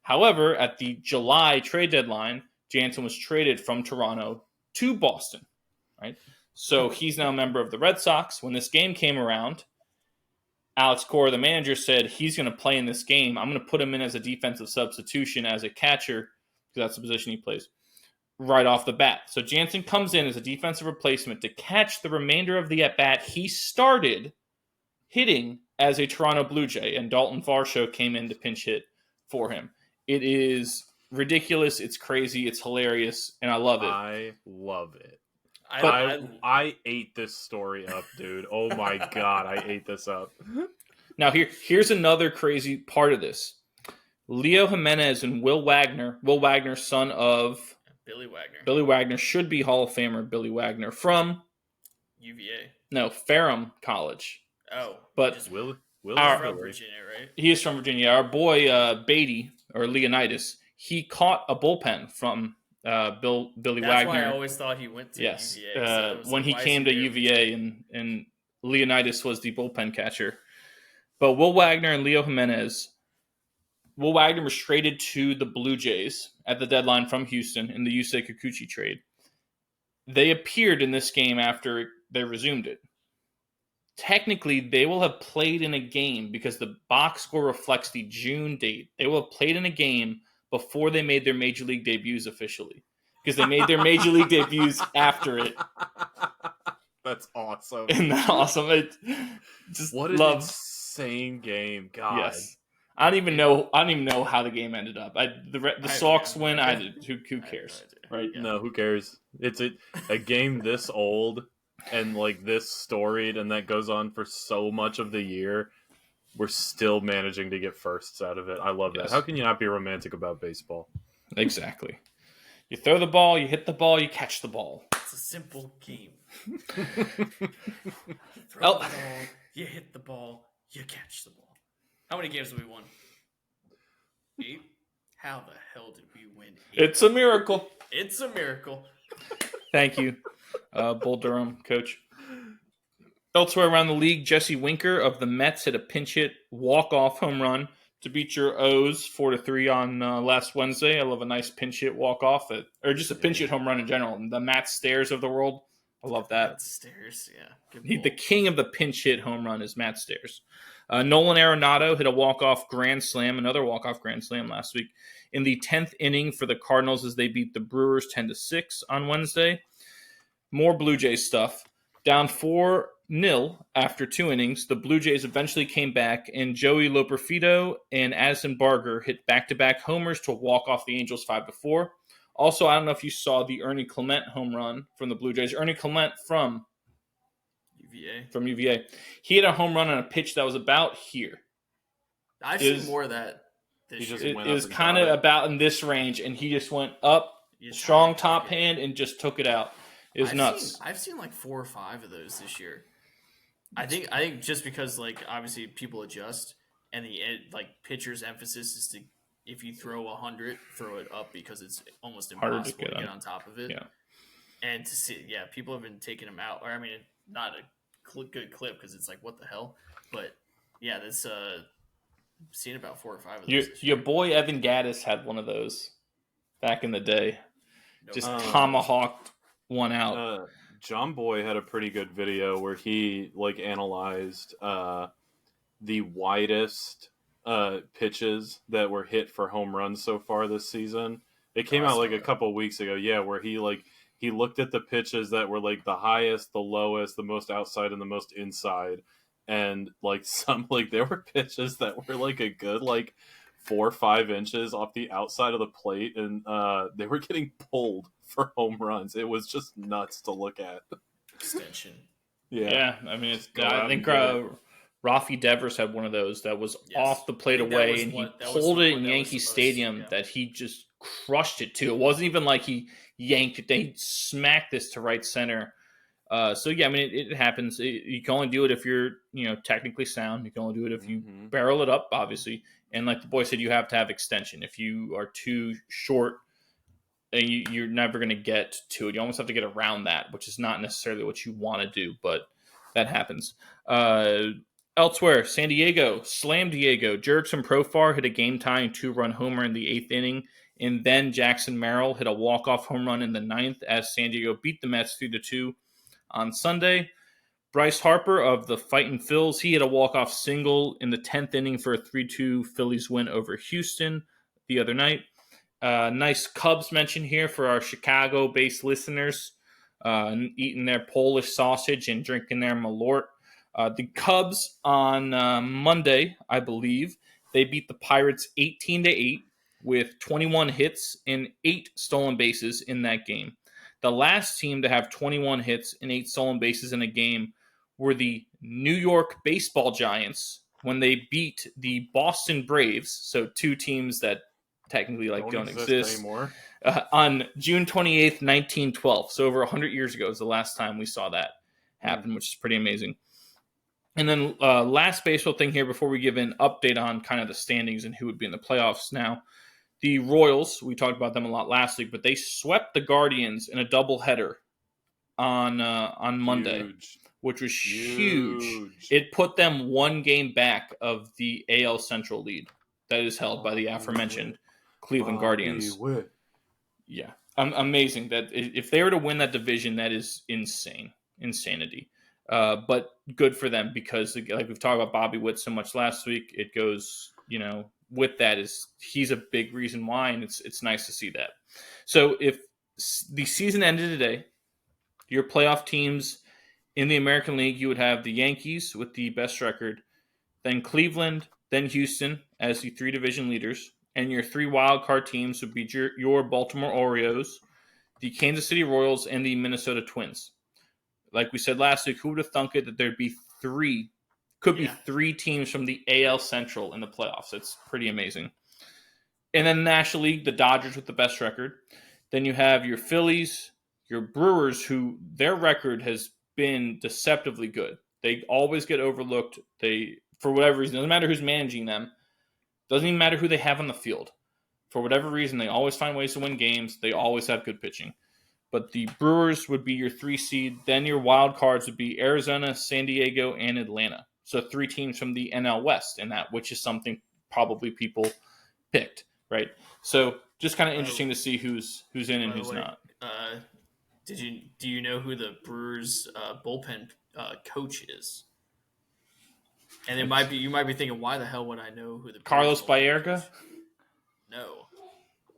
A: However, at the July trade deadline, Jansen was traded from Toronto to Boston, right? So he's now a member of the Red Sox. When this game came around, Alex Cora, the manager, said he's going to play in this game. I'm going to put him in as a defensive substitution as a catcher, because that's the position he plays, right off the bat. So Jansen comes in as a defensive replacement to catch the remainder of the at-bat he started hitting as a Toronto Blue Jay, and Dalton Varsho came in to pinch hit for him. It is ridiculous. It's crazy. It's hilarious, and I love it.
C: I love it. I ate this story up, dude. Oh my God, I ate this up.
A: Now here's another crazy part of this. Leo Jimenez and Will Wagner, son of Billy Wagner, should be Hall of Famer Billy Wagner from
B: UVA.
A: No, Ferrum College.
B: Oh,
A: but
C: Will
B: from Virginia, right?
A: He is from Virginia. Our boy Beatty or Leonidas, he caught a bullpen from Billy Wagner.
B: That's why I always thought he went to UVA.
A: When he came to UVA, and Leonidas was the bullpen catcher. But Will Wagner and Leo Jimenez, Will Wagner was traded to the Blue Jays at the deadline from Houston in the Yusei Kikuchi trade. They appeared in this game after they resumed it. Technically, they will have played in a game because the box score reflects the June date. They will have played in a game before they made their Major League debuts officially, because they made their Major League debuts after it.
C: That's awesome.
A: Isn't that awesome?
C: What an insane game. God.
A: Yes. I don't even know how the game ended up. The Sox win. Who cares? Right?
C: Yeah. No, who cares? It's a game this old and like this storied, and that goes on for so much of the year. We're still managing to get firsts out of it. I love that.
A: Yes.
C: How can you not be romantic about baseball?
A: Exactly. You throw the ball, you hit the ball, you catch the ball.
B: It's a simple game. Throw the ball, You hit the ball, you catch the ball. How many games have we won? 8? How the hell did we win 8?
A: It's a miracle.
B: It's a miracle.
A: Thank you, Bull Durham, coach. Elsewhere around the league, Jesse Winker of the Mets hit a pinch hit walk-off home run to beat your O's 4-3 on last Wednesday. I love a nice pinch hit walk-off, or just a pinch hit home run in general. The Matt Stairs of the world. I love that.
B: Matt Stairs, yeah.
A: The king of the pinch hit home run is Matt Stairs. Nolan Arenado hit a walk-off grand slam, another walk-off grand slam last week, in the 10th inning for the Cardinals as they beat the Brewers 10-6 on Wednesday. More Blue Jays stuff. Down 4-0 after 2 innings, the Blue Jays eventually came back, and Joey Loperfido and Addison Barger hit back-to-back homers to walk off the Angels 5-4. Also, I don't know if you saw the Ernie Clement home run from the Blue Jays. Ernie Clement from UVA. He had a home run on a pitch that was about here.
B: I've seen more of that this year.
A: It was kind of about in this range, and he just went up, strong top hand, and just took it out. It was nuts.
B: I've seen like 4 or 5 of those this year. I think just because like obviously people adjust, and the pitcher's emphasis is to, if you throw 100, throw it up because it's almost impossible to get on top of it.
A: Yeah.
B: And to see, people have been taking them out. Or I mean, not a good clip because it's like, what the hell? But yeah, that's seen about 4 or 5 of those.
A: Your boy Evan Gaddis had one of those back in the day. Just tomahawked one out.
C: John Boy had a pretty good video where he analyzed the widest pitches that were hit for home runs so far this season. It came out a couple weeks ago, where he looked at the pitches that were the highest, the lowest, the most outside, and the most inside, and there were pitches that were a good 4 or 5 inches off the outside of the plate, and they were getting pulled for home runs. It was just nuts to look at.
B: Extension.
A: Yeah. I mean, I think Rafi Devers had one of those that was off the plate away, and he pulled it in Yankee Stadium that he just crushed it to. It wasn't even like he yanked it. They smacked this to right center. I mean, it happens. You can only do it if you're, technically sound. You can only do it if you barrel it up, obviously. And like the boy said, you have to have extension. If you are too short, you're never going to get to it. You almost have to get around that, which is not necessarily what you want to do, but that happens. Elsewhere, San Diego, Slam Diego. Jurickson Profar hit a game-tying 2-run homer in the 8th inning, and then Jackson Merrill hit a walk-off home run in the 9th as San Diego beat the Mets 3-2 on Sunday. Bryce Harper of the Fightin' Phils, he hit a walk-off single in the 10th inning for a 3-2 Phillies win over Houston the other night. Nice Cubs mention here for our Chicago-based listeners, eating their Polish sausage and drinking their Malort. The Cubs on Monday, I believe, they beat the Pirates 18-8 with 21 hits and 8 stolen bases in that game. The last team to have 21 hits and 8 stolen bases in a game were the New York Baseball Giants when they beat the Boston Braves, so 2 teams that technically don't exist
C: anymore.
A: On June 28th, 1912. So over 100 years ago is the last time we saw that happen, which is pretty amazing. And then last baseball thing here before we give an update on kind of the standings and who would be in the playoffs now. The Royals, we talked about them a lot last week, but they swept the Guardians in a doubleheader on Monday, which was huge. It put them 1 game back of the AL Central lead that is held by the aforementioned Cleveland Guardians.
C: Witt.
A: Yeah, amazing. That if they were to win that division, that is insanity. But good for them because, like we've talked about Bobby Witt so much last week, it goes, with that he's a big reason why, and it's nice to see that. So if the season ended today, your playoff teams in the American League, you would have the Yankees with the best record, then Cleveland, then Houston as the 3 division leaders, and your 3 wild card teams would be your Baltimore Orioles, the Kansas City Royals, and the Minnesota Twins. Like we said last week, who would have thunk it that there'd be 3 teams from the AL Central in the playoffs? It's pretty amazing. And then National League, the Dodgers with the best record. Then you have your Phillies, your Brewers, who their record has been deceptively good. They always get overlooked. For whatever reason, doesn't matter who's managing them. Doesn't even matter who they have on the field. For whatever reason, they always find ways to win games. They always have good pitching. But the Brewers would be your 3 seed. Then your wild cards would be Arizona, San Diego, and Atlanta. So 3 teams from the NL West in that, which is something probably people picked, right? So just kind of interesting to see who's in and who's not.
B: Do you know who the Brewers bullpen coach is? And you might be thinking, why the hell would I know who the
A: Carlos Baerga?
B: No,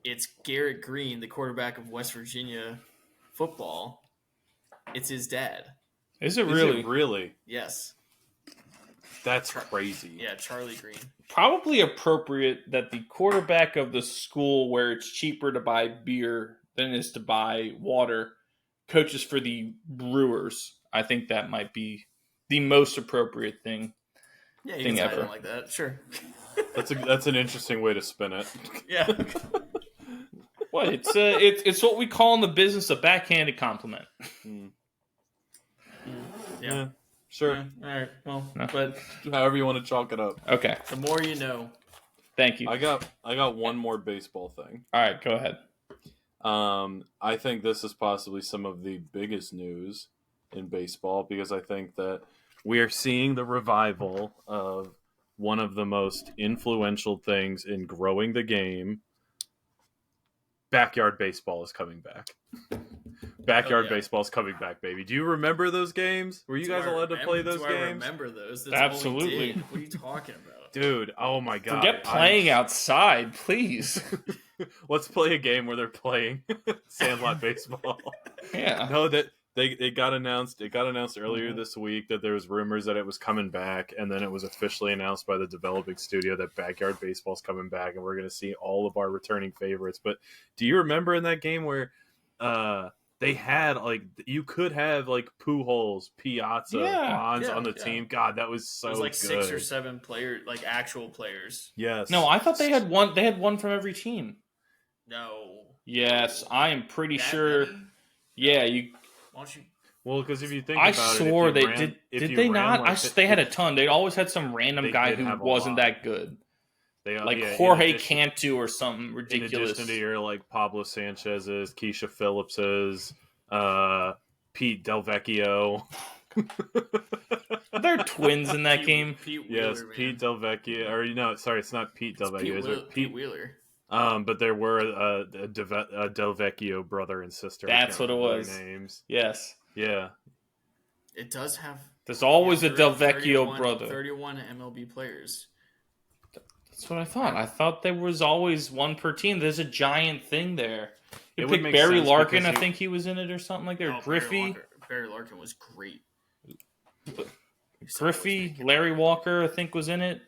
B: it's Garrett Green, the quarterback of West Virginia football. It's his dad.
A: Is it really?
C: Really?
B: Yes.
C: That's crazy.
B: Yeah, Charlie Green.
A: Probably appropriate that the quarterback of the school where it's cheaper to buy beer than it is to buy water coaches for the Brewers. I think that might be the most appropriate thing.
B: Yeah, you can say it like that. Sure.
C: That's an interesting way to spin it.
B: Yeah.
A: What? It's what we call in the business a backhanded compliment.
B: Yeah.
C: Sure.
B: All right. Well,
A: No.
B: but
C: However you want to chalk it up.
A: Okay.
B: the more you know.
A: Thank you.
C: I got one more baseball thing.
A: All right, go ahead.
C: I think this is possibly some of the biggest news in baseball because I think that we are seeing the revival of one of the most influential things in growing the game. Backyard baseball is coming back. Backyard baseball is coming back, baby. Do you remember those games? Were you guys allowed to play those games?
B: I remember those. That's
A: Absolutely.
B: all we did. What are you talking about?
C: Dude, oh my god.
A: Forget playing outside, please.
C: Let's play a game where they're playing sandlot baseball.
A: Yeah.
C: No, that it got announced. It got announced earlier this week that there was rumors that it was coming back, and then it was officially announced by the developing studio that backyard baseball's coming back, and we're going to see all of our returning favorites. But do you remember in that game where they had you could have Pujols, Piazza, Bonds on the team? God, that was so.
B: It was
C: good.
B: 6 or 7 players, actual players.
C: Yes.
A: No, I thought they had one. They had one from every team.
B: No.
A: Yes, I am pretty
B: That
A: sure.
B: many?
A: Yeah,
B: Why don't you?
C: Well, because if you think
A: I
C: about
A: swore
C: it,
A: they did. Did they not? They had a ton. They always had some random guy who wasn't that good. Jorge Cantu or something ridiculous.
C: In addition to your Pablo Sanchez's, Keisha Phillips's, Pete Delvecchio.
A: They're twins in that game.
C: Yes, Pete Delvecchio. Or it's not Pete Delvecchio.
B: Pete Wheeler.
C: But there were a Delvecchio brother and sister.
A: That's what it was.
C: Names.
A: Yes.
C: Yeah.
B: It does have.
A: There's always a Delvecchio brother.
B: 31 MLB players.
A: That's what I thought. I thought there was always one per team. There's a giant thing there. You picked Barry Larkin. I think he was in it or something like that. Griffey.
B: Barry Larkin was great.
A: Griffey, Larry Walker, I think was in it.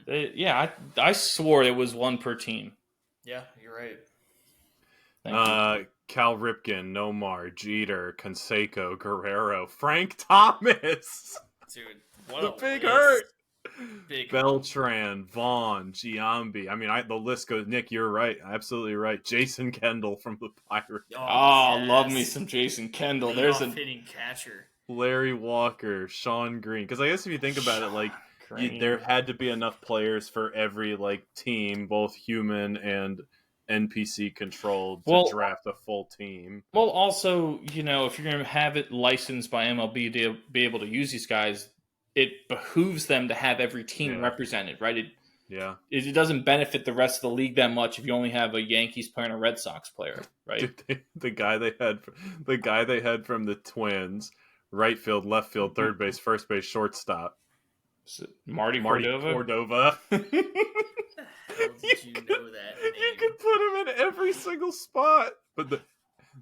A: Mm-hmm. I swore it was one per team.
B: Yeah, you're right.
C: Thank you. Cal Ripken, Nomar, Jeter, Canseco, Guerrero, Frank Thomas.
B: Dude,
C: what the big hurt.
B: Big
C: Beltran, Vaughn, Giambi. I mean, the list goes. Nick, you're right. Absolutely right. Jason Kendall from the Pirates.
A: Love me some Jason Kendall. There's a
B: hitting catcher.
C: Larry Walker, Sean Green. Because I guess if you think about it, there had to be enough players for every team, both human and NPC controlled, to draft a full team.
A: Well, also, if you're going to have it licensed by MLB to be able to use these guys, it behooves them to have every team represented, right? It doesn't benefit the rest of the league that much if you only have a Yankees player and a Red Sox player, right?
C: The guy they had from the Twins, right field, left field, third base, first base, shortstop.
A: Marty
C: Cordova.
B: How did you know that name?
C: You could put him in every single spot. But the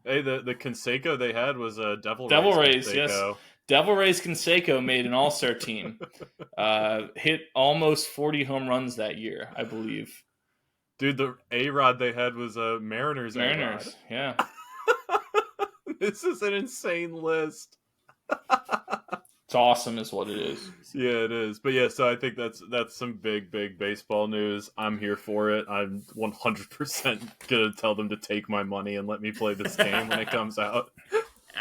C: Canseco they had was a Devil Rays.
A: Canseco. Yes. Devil Rays Canseco made an all-star team. Hit almost 40 home runs that year, I believe.
C: Dude, the A-Rod they had was a Mariners A-Rod.
A: Yeah.
C: This is an insane list.
A: It's awesome is what it is.
C: Yeah, it is. But so I think that's some big baseball news. I'm here for it. I'm 100% going to tell them to take my money and let me play this game when it comes out.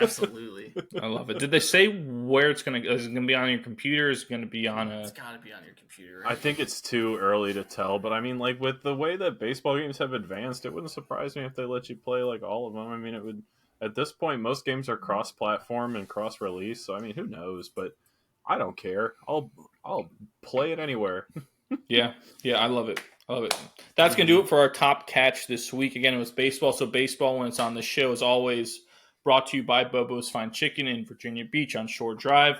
B: Absolutely.
A: I love it. Did they say where it's going to go? Is it going to be on your computer? Is it going to be on a...
B: It's got to be on your computer. Right?
C: I think it's too early to tell, but I mean, like, with the way that baseball games have advanced, it wouldn't surprise me if they let you play, like, all of them. I mean, it would... At this point, most games are cross-platform and cross-release, so, I mean, who knows? But I don't care. I'll play it anywhere.
A: Yeah, I love it. That's going to do it for our top catch this week. Again, it was baseball. So baseball, when it's on the show, is always brought to you by Bobo's Fine Chicken in Virginia Beach on Shore Drive.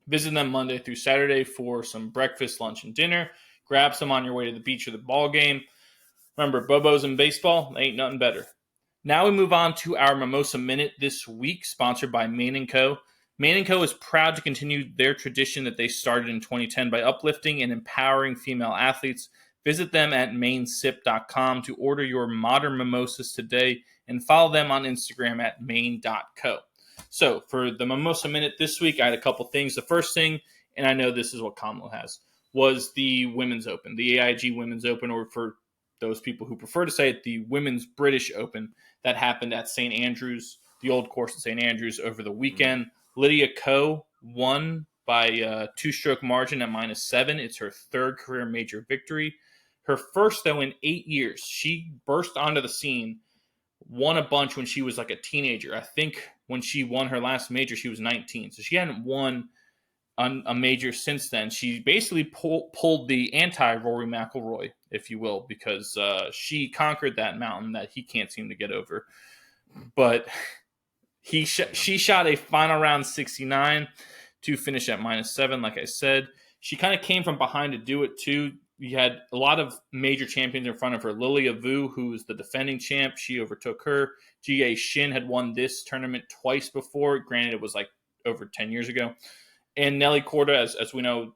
A: Visit them Monday through Saturday for some breakfast, lunch, and dinner. Grab some on your way to the beach or the ball game. Remember, Bobo's and baseball, ain't nothing better. Now we move on to our Mimosa Minute this week, sponsored by Main & Co. Main & Co. is proud to continue their tradition that they started in 2010 by uplifting and empowering female athletes. Visit them at mainsip.com to order your modern mimosas today and follow them on Instagram at main.co. So for the Mimosa Minute this week, I had a couple things. The first thing, and I know this is what Kamala has, was the Women's Open, the AIG Women's Open, or for those people who prefer to say it, the Women's British Open that happened at St. Andrews, the old course at St. Andrews over the weekend. Lydia Ko won by a two-stroke margin at -7. It's her third career major victory. Her first, though, in 8 years. She burst onto the scene, won a bunch when she was like a teenager. I think when she won her last major, she was 19. So she hadn't won a major since then. She basically pulled the anti-Rory McIlroy, if you will, because she conquered that mountain that he can't seem to get over. But she shot a final round 69 to finish at -7, like I said. She kind of came from behind to do it, too. You had a lot of major champions in front of her. Lilia Vu, who's the defending champ, she overtook her. Jie Shin had won this tournament twice before. Granted, it was like over 10 years ago. And Nelly Korda, as we know,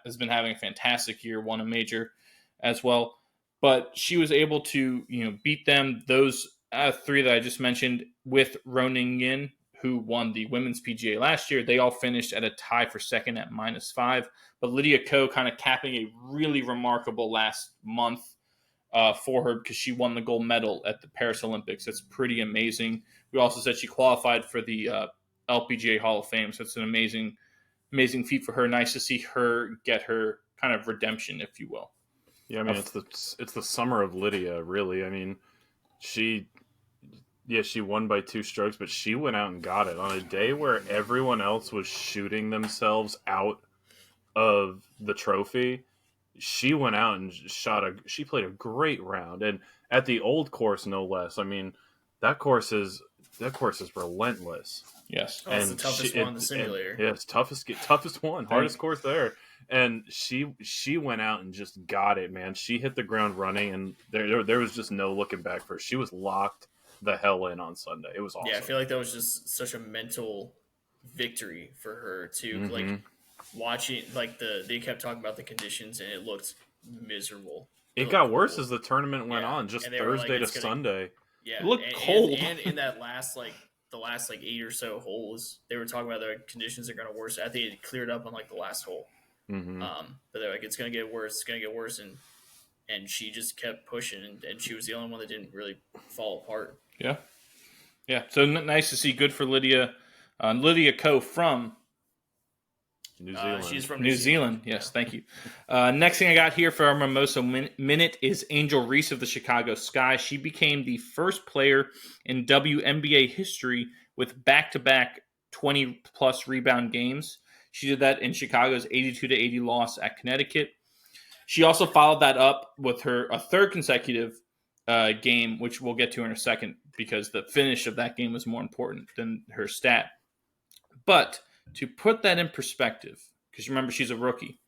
A: has been having a fantastic year, won a major as well. But she was able to beat them, those three that I just mentioned, with Roning Yin, who won the Women's PGA last year. They all finished at a tie for second at -5. But Lydia Ko kind of capping a really remarkable last month for her because she won the gold medal at the Paris Olympics. That's pretty amazing. We also said she qualified for the LPGA Hall of Fame, so it's an amazing feat for her. Nice to see her get her kind of redemption, if you will.
C: Yeah, I mean, it's the summer of Lydia, really. I mean, she won by 2 strokes, but she went out and got it on a day where everyone else was shooting themselves out of the trophy. She went out and she played a great round, and at the old course, no less. I mean, that course is relentless.
A: Yes,
B: it's the toughest one in the simulator.
C: Yes, toughest one, hardest course there. And she went out and just got it, man. She hit the ground running, and there was just no looking back for her. She was locked the hell in on Sunday. It was awesome.
B: Yeah, I feel like that was just such a mental victory for her too.
C: Mm-hmm.
B: Like watching, like they kept talking about the conditions, and it looked miserable.
C: It got worse as the tournament went on, just Thursday to Sunday.
B: Yeah,
A: it looked cold.
B: And in that last the last 8 or so holes, they were talking about the conditions are going to worse. I think it cleared up on like the last hole.
C: Mm-hmm.
B: But they're like, it's going to get worse. It's going to get worse, and she just kept pushing, and she was the only one that didn't really fall apart.
A: Yeah. So nice to see. Good for Lydia. Lydia Ko from
C: New Zealand.
B: She's from
A: New Zealand. Yes, thank you. Next thing I got here for our Mimosa Minute is Angel Reese of the Chicago Sky. She became the first player in WNBA history with back-to-back 20-plus rebound games. She did that in Chicago's 82-80 loss at Connecticut. She also followed that up with a third consecutive game, which we'll get to in a second because the finish of that game was more important than her stat. But to put that in perspective, because remember she's a rookie,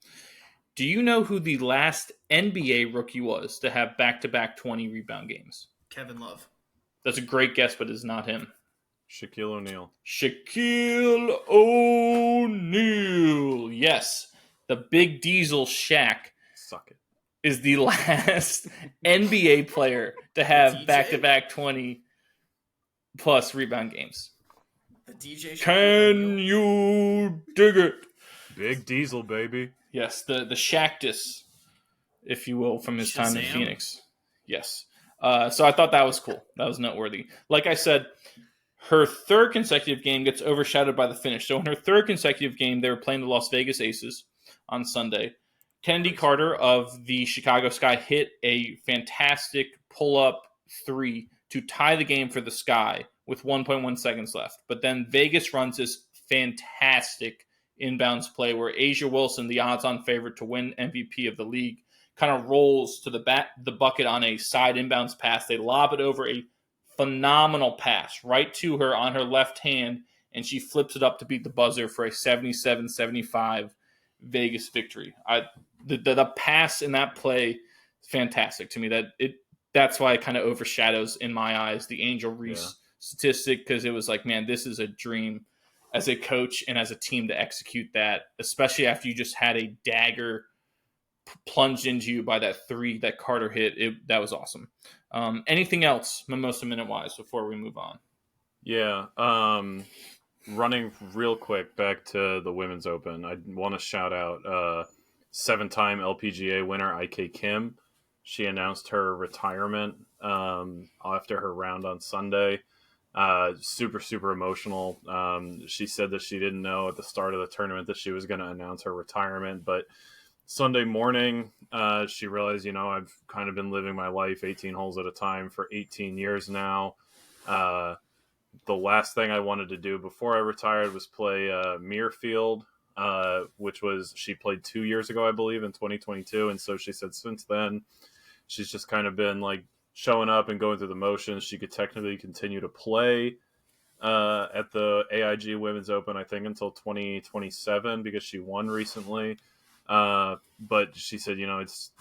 A: do you know who the last NBA rookie was to have back-to-back 20 rebound games?
B: Kevin Love.
A: That's a great guess, but it's not him.
C: Shaquille O'Neal.
A: Shaquille O'Neal. Yes. The Big Diesel Shaq.
C: Suck it.
A: Is the last NBA player to have back-to-back 20-plus rebound games.
B: The DJ.
A: Can you dig it?
C: Big Diesel, baby.
A: Yes, the Shaqtus, if you will, from his time in Phoenix. Yes. So I thought that was cool. That was noteworthy. Like I said, Her third consecutive game gets overshadowed by the finish. So in her third consecutive game, they were playing the Las Vegas Aces on Sunday. Kennedy Carter of the Chicago Sky hit a fantastic pull-up 3 to tie the game for the Sky with 1.1 seconds left. But then Vegas runs this fantastic inbounds play where Asia Wilson, the odds-on favorite to win MVP of the league, kind of rolls to the bucket on a side inbounds pass. They lob it over a phenomenal pass right to her on her left hand, and she flips it up to beat the buzzer for a 77-75 Vegas victory. The pass in that play is fantastic to me. That's why it kind of overshadows in my eyes the Angel Reese statistic, because it was like, man, this is a dream as a coach and as a team to execute that, especially after you just had a dagger plunged into you by that 3 that Carter hit. That was awesome. Anything else Mimosa Minute wise before we move on?
C: Yeah. Running real quick back to the Women's Open, I want to shout out 7-time LPGA winner IK Kim. She announced her retirement after her round on Sunday. Super, super emotional. She said that she didn't know at the start of the tournament that she was going to announce her retirement, but Sunday morning, she realized, I've kind of been living my life 18 holes at a time for 18 years now. The last thing I wanted to do before I retired was play Muirfield, which she played 2 years ago, I believe, in 2022. And so she said since then, she's just kind of been like showing up and going through the motions. She could technically continue to play at the AIG Women's Open, I think, until 2027 because she won recently. But she said,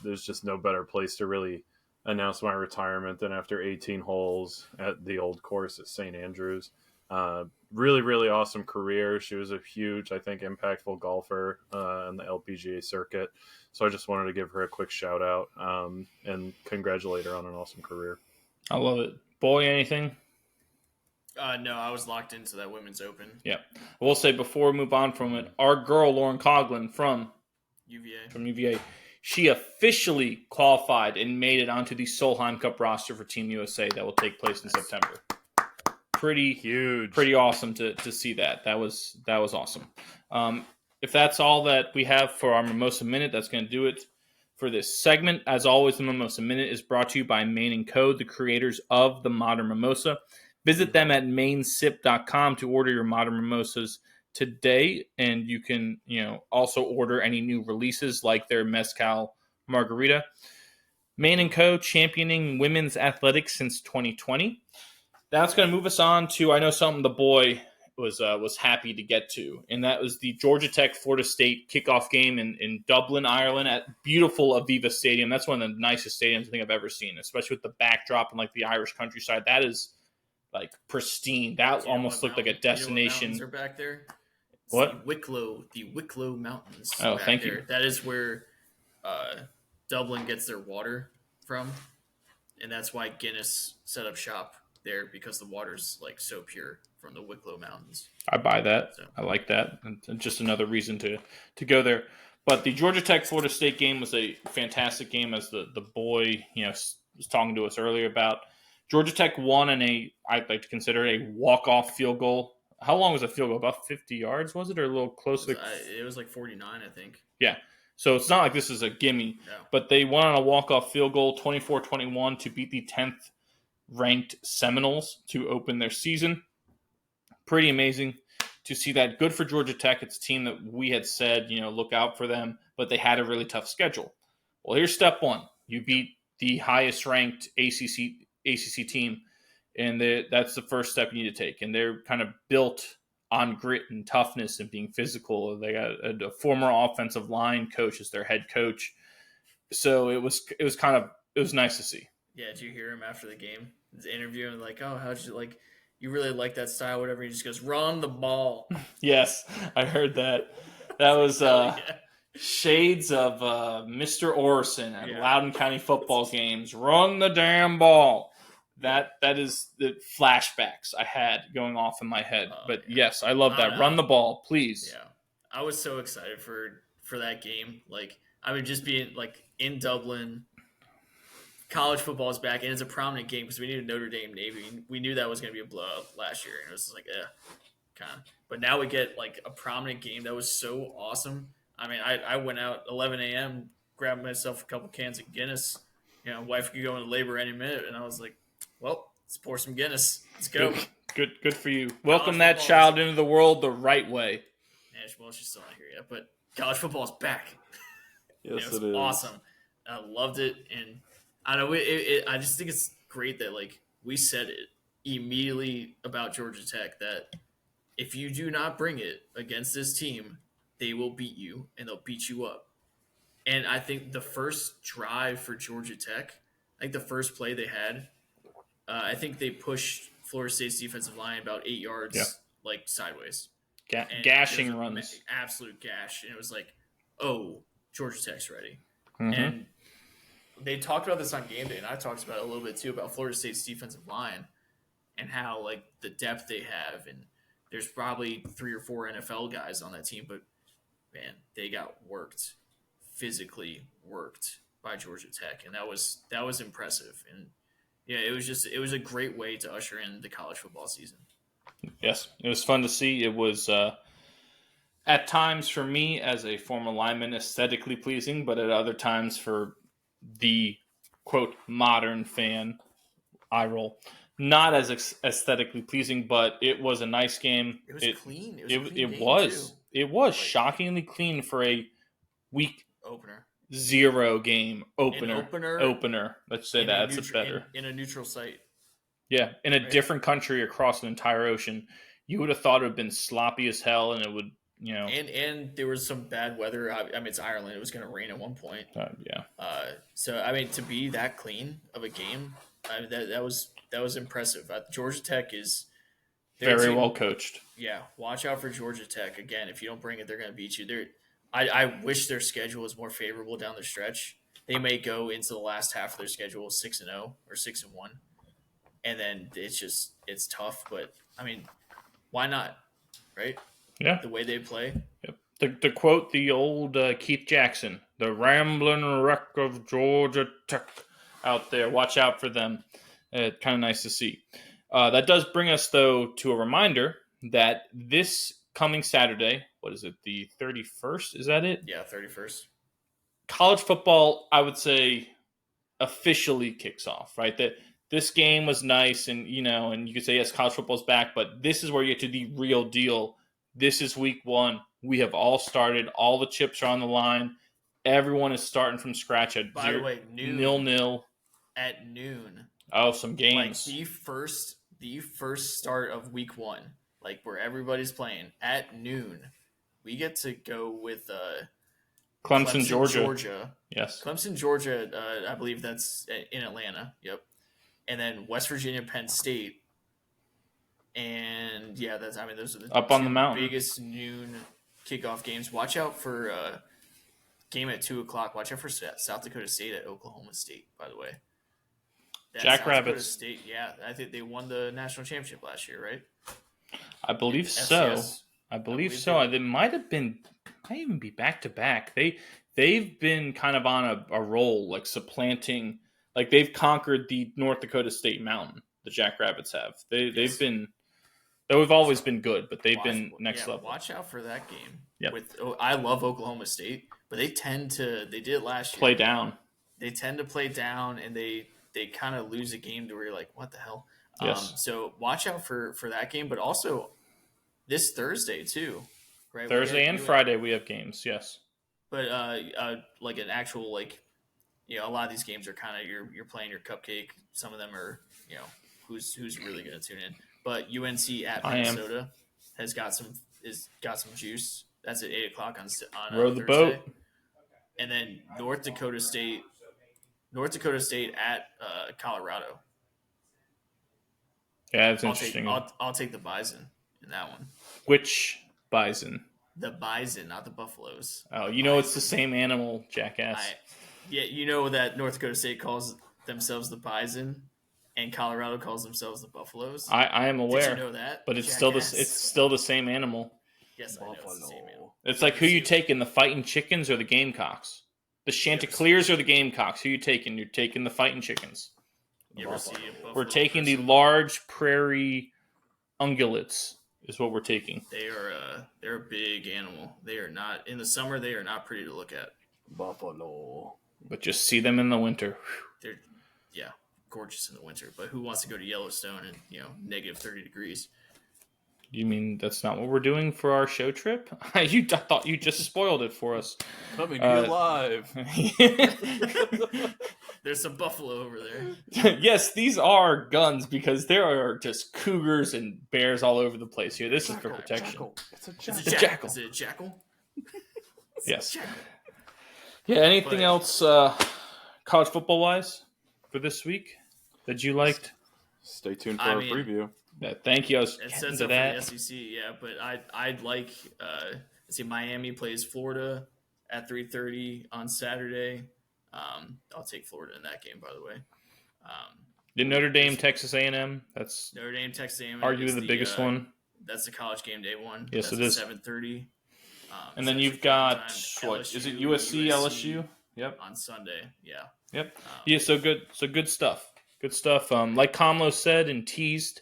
C: there's just no better place to really announce my retirement than after 18 holes at the old course at St. Andrews. Really, really awesome career. She was a huge, I think, impactful golfer in the LPGA circuit. So I just wanted to give her a quick shout out and congratulate her on an awesome career.
A: I love it. Boy, anything?
B: No, I was locked into that Women's Open.
A: Yeah. I will say before we move on from it, our girl Lauren Coughlin from UVA, she officially qualified and made it onto the Solheim Cup roster for Team USA that will take place in September. Pretty huge, pretty awesome to see that. That was awesome. If that's all that we have for our Mimosa Minute, that's going to do it for this segment. As always, the Mimosa Minute is brought to you by Maine & Co., the creators of the Modern Mimosa. Visit them at mainsip.com to order your Modern Mimosas today, and you can also order any new releases like their Mezcal Margarita. Maine & Co. championing women's athletics since 2020. That's going to move us on to, I know something the boy was happy to get to, and that was the Georgia Tech Florida State kickoff game in Dublin, Ireland at beautiful Aviva Stadium. That's one of the nicest stadiums I think I've ever seen, especially with the backdrop and like the Irish countryside. That is like pristine. That almost looked like a destination.
B: Mountains are back there. It's
A: what?
B: The Wicklow Mountains.
A: Oh, thank you.
B: That is where Dublin gets their water from, and that's why Guinness set up shop there, because the water's like so pure from the Wicklow Mountains.
A: I buy that. So. I like that. And just another reason to go there. But the Georgia Tech Florida State game was a fantastic game, as the boy was talking to us earlier about. Georgia Tech won in I'd like to consider it a walk-off field goal. How long was the field goal? About 50 yards, was it? Or a little closer?
B: It was like 49, I think.
A: Yeah. So it's not like this is a gimme.
B: No.
A: But they won on a walk-off field goal, 24-21, to beat the 10th ranked Seminoles to open their season. Pretty amazing to see that. Good for Georgia Tech. It's a team that we had said, look out for them, but they had a really tough schedule. Well, here's step one. You beat the highest ranked ACC team, and that's the first step you need to take. And they're kind of built on grit and toughness and being physical. They got a former offensive line coach as their head coach. So it was nice to see.
B: Yeah, did you hear him after the game? The interview, and like, oh, how'd you you really like that style, whatever. He just goes, run the ball.
A: Yes, I heard that. That was shades of Mr. Orson at Loudoun County football games. Run the damn ball. That is the flashbacks I had going off in my head. But yes, I love that. Run the ball, please.
B: Yeah, I was so excited for that game. Like, I would just be like in Dublin, college football is back, and it's a prominent game because we needed Notre Dame Navy. We knew that was going to be a blowout last year, and it was like, kind of. But now we get like a prominent game that was so awesome. I mean, I went out 11 a.m., grabbed myself a couple cans of Guinness. Wife could go into labor any minute, and I was like, well, let's pour some Guinness. Let's go.
A: Good for you. Welcome that child into the world the right way.
B: Yeah, well, she's still not here yet, but college football is back.
C: Yes,
B: it was
C: it is.
B: awesome. I loved it, and I don't know. I just think it's great that like we said it immediately about Georgia Tech that if you do not bring it against this team, they will beat you and they'll beat you up. And I think the first drive for Georgia Tech, like the first play they had, I think they pushed Florida State's defensive line about 8 yards, like sideways.
A: Gashing runs.
B: Absolute gash. And it was like, oh, Georgia Tech's ready.
A: Mm-hmm.
B: And they talked about this on game day, and I talked about it a little bit too, about Florida State's defensive line and how like the depth they have. And there's probably 3 or 4 NFL guys on that team, but man, they got physically worked by Georgia Tech. And that was impressive. And yeah, it was a great way to usher in the college football season.
A: Yes, it was fun to see. It was at times for me as a former lineman aesthetically pleasing, but at other times for the quote modern fan, eye roll, not as aesthetically pleasing. But it was a nice game.
B: It was clean.
A: It was shockingly clean for a week
B: opener.
A: 0 game opener. Let's say that. That's better.
B: In a neutral site.
A: Yeah, in a different country across an entire ocean. You would have thought it would have been sloppy as hell, and it would,
B: And there was some bad weather. I mean, it's Ireland. It was going to rain at one point.
A: Yeah.
B: So, I mean, to be that clean of a game, that was impressive. Georgia Tech is
A: very well coached.
B: Yeah, watch out for Georgia Tech. Again, if you don't bring it, they're going to beat you. I wish their schedule was more favorable down the stretch. They may go into the last half of their schedule 6-0 or 6-1. And then it's tough, but I mean, why not? Right?
A: Yeah.
B: The way they play.
A: Yep. To quote the old Keith Jackson, the rambling wreck of Georgia Tech out there. Watch out for them. Kind of nice to see. That does bring us, though, to a reminder that this coming Saturday, what is it, the 31st? Is that it?
B: Yeah, 31st.
A: College football, I would say, officially kicks off, right? That this game was nice, and you could say, yes, college football's back, but this is where you get to the real deal. This is week 1. We have all started. All the chips are on the line. Everyone is starting from scratch at
B: By the way,
A: 0-0.
B: At noon.
A: Oh, some games.
B: Like the first start of week 1, like where everybody's playing at noon. We get to go with
A: Clemson, Georgia. Yes.
B: Clemson, Georgia, I believe that's in Atlanta. Yep. And then West Virginia, Penn State. And yeah, those are the
A: up on the mountain
B: biggest noon kickoff games. Watch out for game at 2:00. Watch out for South Dakota State at Oklahoma State, by the way.
A: Jackrabbits.
B: State, yeah. I think they won the national championship last year, right?
A: I believe so. I believe so. It might even be back to back. They've been kind of on a roll, like supplanting. Like they've conquered the North Dakota State mountain. The Jackrabbits have. They've been. They've always been good, but they've been next level.
B: Watch out for that game.
A: Yeah.
B: I love Oklahoma State, but they tend to. They did it last year.
A: Play down.
B: They tend to play down, and they kind of lose a game to where you're like, what the hell?
A: Yes.
B: So watch out for that game, but also this Thursday too. Right.
A: Thursday and Friday we have games. Yes.
B: But like an actual a lot of these games are kind of you're playing your cupcake. Some of them are who's really going to tune in. But UNC at Minnesota has got some juice. That's at 8:00 on
A: row the
B: Thursday.
A: boat.
B: And then North Dakota State at Colorado.
A: Yeah, that's interesting.
B: I'll take the Bison in that one.
A: Which Bison?
B: The Bison, not the Buffaloes.
A: Oh, it's the same animal, jackass.
B: You know that North Dakota State calls themselves the Bison, and Colorado calls themselves the Buffaloes.
A: I am aware.
B: Did you know that?
A: But it's still the same animal.
B: Yes, I know it's the same animal.
A: It's like who you take in the fighting chickens or the Gamecocks. The Chanticleers or the Gamecocks? Who are you taking? You're taking the Fighting Chickens.
B: You ever see a buffalo
A: We're taking the
B: person?
A: large prairie ungulates. Is what we're taking.
B: They're a big animal. They are not in the summer. They are not pretty to look at.
C: Buffalo.
A: But just see them in the winter.
B: They're gorgeous in the winter. But who wants to go to Yellowstone in negative 30 degrees?
A: You mean that's not what we're doing for our show trip? I thought you just spoiled it for us.
C: Coming to you live.
B: There's some buffalo over there.
A: Yes, these are guns because there are just cougars and bears all over the place here. This is for protection.
C: Jackal. It's a
B: Is
C: jackal.
B: it
A: jackal.
B: Is it a jackal?
A: Yes.
B: Jackal.
A: Yeah, anything else college football wise for this week that you liked?
C: Stay tuned for our preview.
A: Yeah, thank you. I was
B: It
A: getting
B: sets
A: to
B: up
A: that.
B: for the SEC, but I'd like see Miami plays Florida at 3:30 on Saturday. I'll take Florida in that game, by the way.
A: The Notre Dame, Texas A&M. That's
B: Notre Dame, Texas A&M.
A: arguably the biggest one.
B: That's the college game day one.
A: Yes,
B: that's
A: it is.
B: 7:30.
A: And then you've got what?
B: LSU,
A: Is it USC, LSU? Yep.
B: On Sunday. Yeah.
A: Yep. Yeah. So good. So good stuff. Good stuff. Like Kamlo said and teased,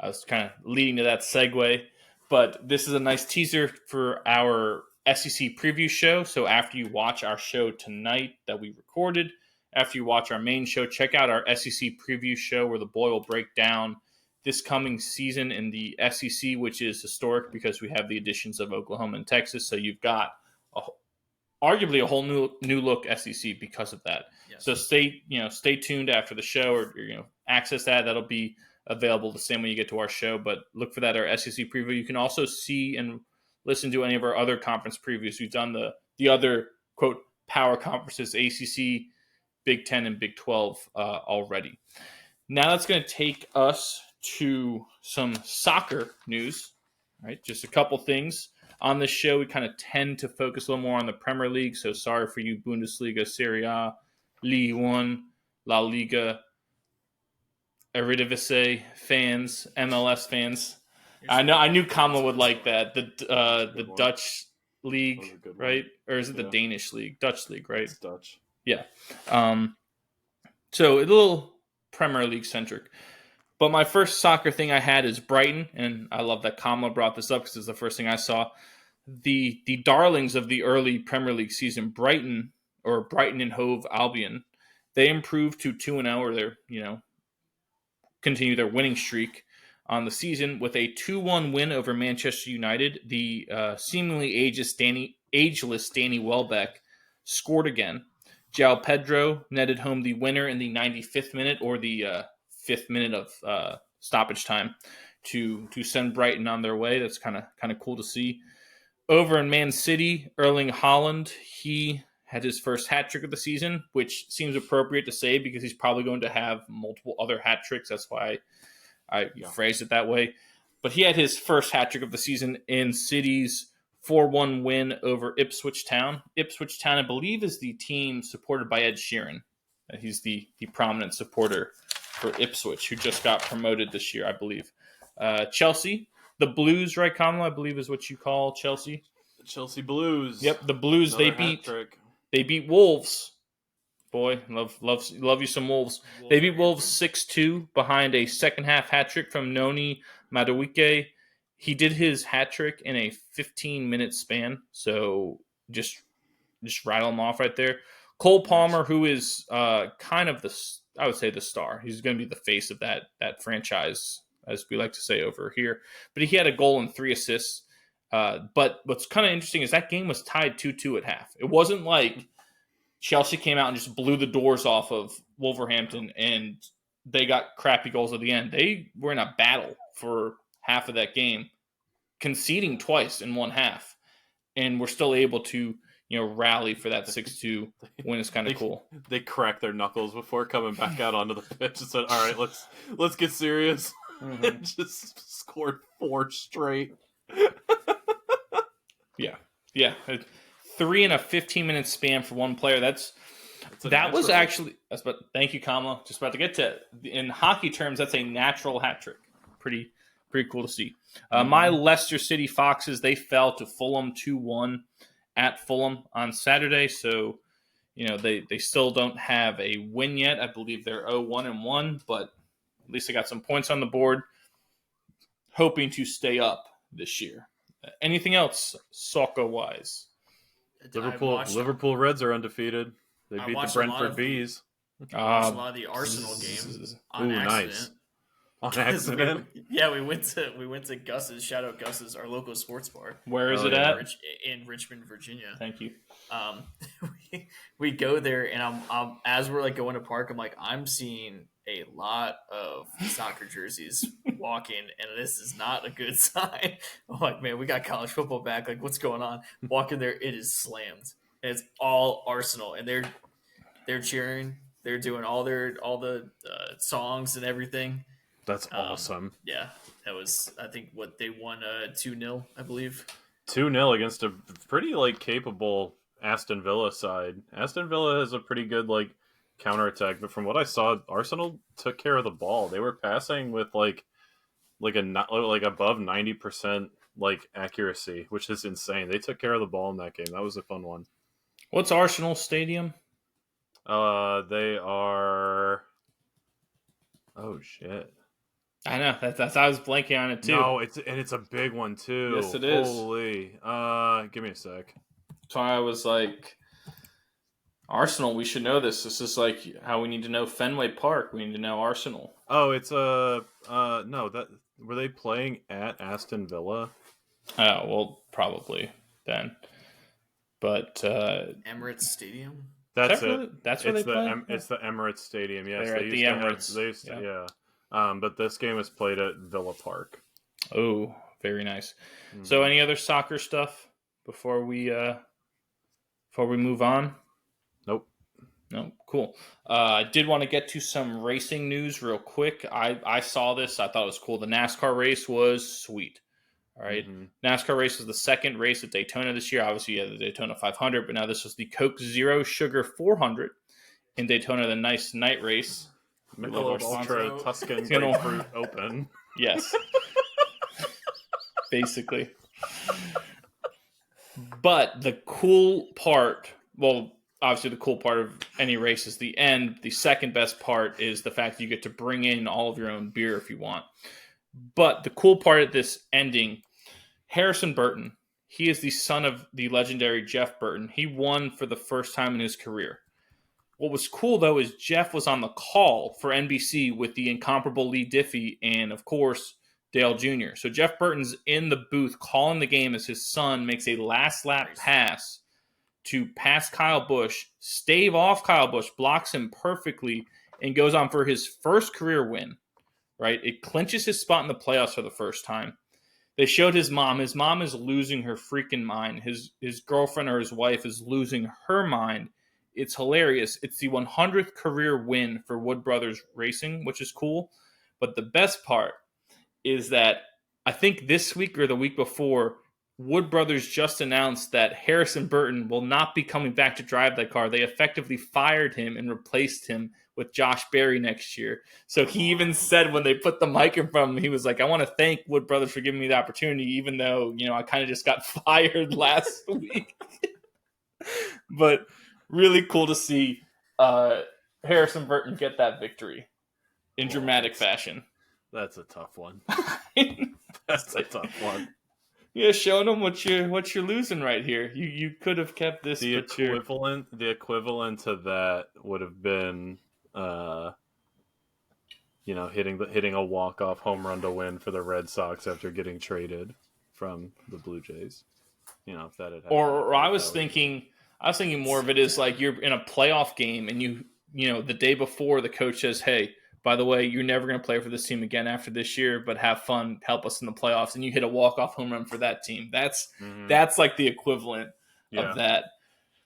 A: I was kind of leading to that segue, but this is a nice teaser for our SEC preview show. So after you watch our show tonight that we recorded, after you watch our main show, check out our SEC preview show where the boy will break down this coming season in the SEC, which is historic because we have the additions of Oklahoma and Texas. So you've got arguably a whole new look SEC because of that. Yes. So stay tuned after the show or access that. That'll be available the same when you get to our show, but look for that, our SEC preview. You can also see and listen to any of our other conference previews. We've done the other, quote, power conferences, ACC, Big 10, and Big 12 already. Now that's going to take us to some soccer news, right? Just a couple things. On this show, we kind of tend to focus a little more on the Premier League, so sorry for you Bundesliga, Serie A, Ligue 1, La Liga, Eredivisie fans, MLS fans. I knew Kamala would like that. The Dutch league, right? Or is it the Danish league? Dutch league, right?
C: It's Dutch.
A: Yeah. So a little Premier League centric. But my first soccer thing I had is Brighton, and I love that Kamala brought this up because it's the first thing I saw. The darlings of the early Premier League season, Brighton and Hove Albion, they improved to 2-0, or they're continue their winning streak on the season with a 2-1 win over Manchester United. The seemingly ageless Danny Welbeck scored again. João Pedro netted home the winner in the 95th minute, or the 5th minute of stoppage time, to send Brighton on their way. That's kind of cool to see. Over in Man City, Erling Haaland, he had his first hat trick of the season, which seems appropriate to say because he's probably going to have multiple other hat tricks. That's why I phrased it that way. But he had his first hat trick of the season in City's 4-1 win over Ipswich Town. Ipswich Town, I believe, is the team supported by Ed Sheeran. He's the prominent supporter for Ipswich, who just got promoted this year, I believe. Chelsea, the Blues, right, Kamala, I believe is what you call Chelsea.
C: The Chelsea Blues.
A: Yep, the Blues. They beat Wolves. Boy, love you some Wolves. They beat Wolves 6-2 behind a second half hat trick from Noni Madueke. He did his hat trick in a 15-minute span, so just rattle him off right there. Cole Palmer, who is kind of I would say the star. He's going to be the face of that franchise, as we like to say over here. But he had a goal and 3 assists. But what's kind of interesting is that game was tied 2-2 at half. It wasn't like Chelsea came out and just blew the doors off of Wolverhampton and they got crappy goals at the end. They were in a battle for half of that game, conceding twice in one half, and we're still able to rally for that 6-2 win. Is kind of cool.
C: They cracked their knuckles before coming back out onto the pitch and said, "All right, let's get serious." Mm-hmm. And just scored 4 straight.
A: Yeah. 3 in a 15-minute span for one player. Thank you, Kamala. Just about to get to it. In hockey terms, that's a natural hat trick. Pretty cool to see. My Leicester City Foxes, they fell to Fulham 2-1 at Fulham on Saturday. So, They still don't have a win yet. I believe they're 0-1-1, but at least they got some points on the board, hoping to stay up this year. Anything else soccer-wise?
C: Liverpool Reds are undefeated. They beat the Brentford Bees.
B: I watched a lot of the Arsenal game on accident.
C: Nice. On accident?
B: We went to Gus's. Shout out Gus's, our local sports bar.
A: Where is it at?
B: In Richmond, Virginia.
A: Thank you.
B: We go there, and I'm as we're like going to park, I'm like, I'm seeing a lot of soccer jerseys walking, and this is not a good sign. I'm like, man, we got college football back. Like, what's going on? Walking there, it is slammed. And it's all Arsenal, and they're cheering. They're doing all the songs and everything.
C: That's awesome.
B: Yeah, that was, I think, what they won 2-0, I believe.
C: 2-0 against a pretty capable Aston Villa side. Aston Villa has a pretty good counterattack, but from what I saw, Arsenal took care of the ball. They were passing with above 90% accuracy, which is insane. They took care of the ball in that game. That was a fun one.
A: What's Arsenal Stadium?
C: They are. Oh shit!
A: I know that's I was blanking on it too.
C: No, it's a big one too.
A: Yes, it is.
C: Holy! Give me a sec.
A: So I was like, Arsenal. We should know this. This is how we need to know Fenway Park. We need to know Arsenal.
C: Oh, it's no. That were they playing at Aston Villa?
A: Oh well, probably then. But
B: Emirates Stadium.
C: That's it.
A: That's where they play.
C: It's the Emirates Stadium. Yes,
A: they're at the Emirates.
C: Yeah. But this game is played at Villa Park.
A: Oh, very nice.
C: Mm-hmm.
A: So, any other soccer stuff before we move on?
C: Nope.
A: No, cool. I did want to get to some racing news real quick. I saw this. I thought it was cool. The NASCAR race was sweet. All right. Mm-hmm. NASCAR race was the second race at Daytona this year. Obviously, you had the Daytona 500, but now this was the Coke Zero Sugar 400 in Daytona, the nice night race.
C: Michelob Ultra Tuscan Grapefruit Open.
A: Yes. Basically. But the cool part, obviously the cool part of any race is the end. The second best part is the fact that you get to bring in all of your own beer if you want. But the cool part of this ending, Harrison Burton, he is the son of the legendary Jeff Burton. He won for the first time in his career. What was cool, though, is Jeff was on the call for NBC with the incomparable Lee Diffie and, of course, Dale Jr. So Jeff Burton's in the booth calling the game as his son makes a last lap pass to pass Kyle Busch, stave off Kyle Busch, blocks him perfectly, and goes on for his first career win. Right? It clinches his spot in the playoffs for the first time. They showed his mom. His mom is losing her freaking mind. His girlfriend or his wife is losing her mind. It's hilarious. It's the 100th career win for Wood Brothers Racing, which is cool. But the best part is that I think this week or the week before, Wood Brothers just announced that Harrison Burton will not be coming back to drive that car. They effectively fired him and replaced him with Josh Berry next year. So he even said when they put the mic in front of him, he was like, I want to thank Wood Brothers for giving me the opportunity, even though, I kind of just got fired last week. But really cool to see Harrison Burton get that victory in dramatic fashion.
C: That's a tough one. That's a tough one.
A: Yeah, showing them what you're losing right here. You could have kept this.
C: The equivalent to that would have been, hitting a walk-off home run to win for the Red Sox after getting traded from the Blue Jays. If that had happened.
A: Or I was thinking more of it is like you're in a playoff game and the day before the coach says, hey, by the way, you're never going to play for this team again after this year, but have fun, help us in the playoffs, and you hit a walk-off home run for that team. That's like the equivalent of that,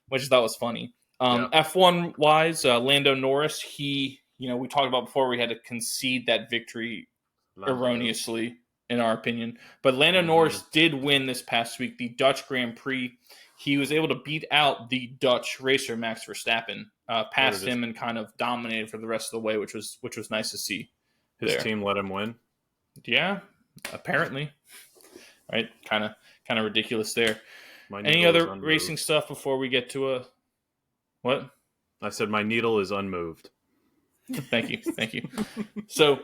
A: which I thought was funny. F1 wise, Lando Norris, we talked about before we had to concede that victory erroneously, in our opinion. But Lando Norris did win this past week, the Dutch Grand Prix. He was able to beat out the Dutch racer Max Verstappen, passed him and kind of dominated for the rest of the way, which was nice to see.
C: His team let him win?
A: Yeah, apparently. Right? Kind of ridiculous there. Any other racing stuff before we get to what?
C: I said my needle is unmoved.
A: Thank you. So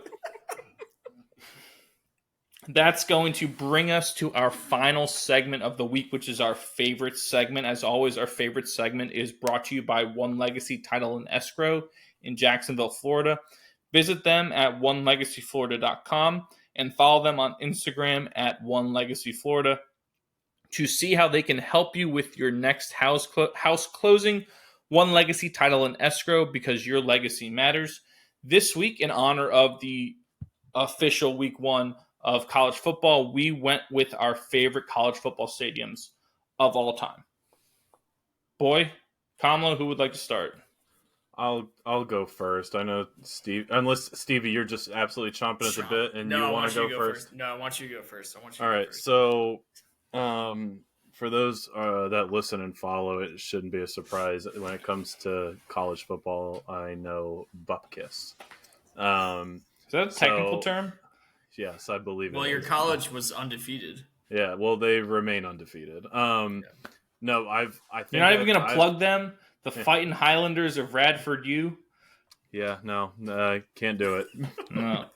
A: that's going to bring us to our final segment of the week, which is our favorite segment. As always, our favorite segment is brought to you by One Legacy Title and Escrow in Jacksonville, Florida. Visit them at onelegacyflorida.com and follow them on Instagram at onelegacyflorida to see how they can help you with your next house closing. One Legacy Title and Escrow, because your legacy matters. This week, in honor of the official week 1 of college football, we went with our favorite college football stadiums of all time. Boy, Kamala, who would like to start?
C: I'll go first. I know unless Stevie, you're just absolutely chomping at the bit, and you want to go first.
B: No, I want you to go first.
C: All right. So, for those that listen and follow, it shouldn't be a surprise when it comes to college football. I know Bupkis.
A: Is that a technical term?
C: Yes, I believe.
B: Well, your college was undefeated.
C: Yeah. Well, they remain undefeated. No, I think
A: you're not even going to plug them. The Fighting Highlanders of Radford U.
C: Yeah, no, I can't do it.
A: No.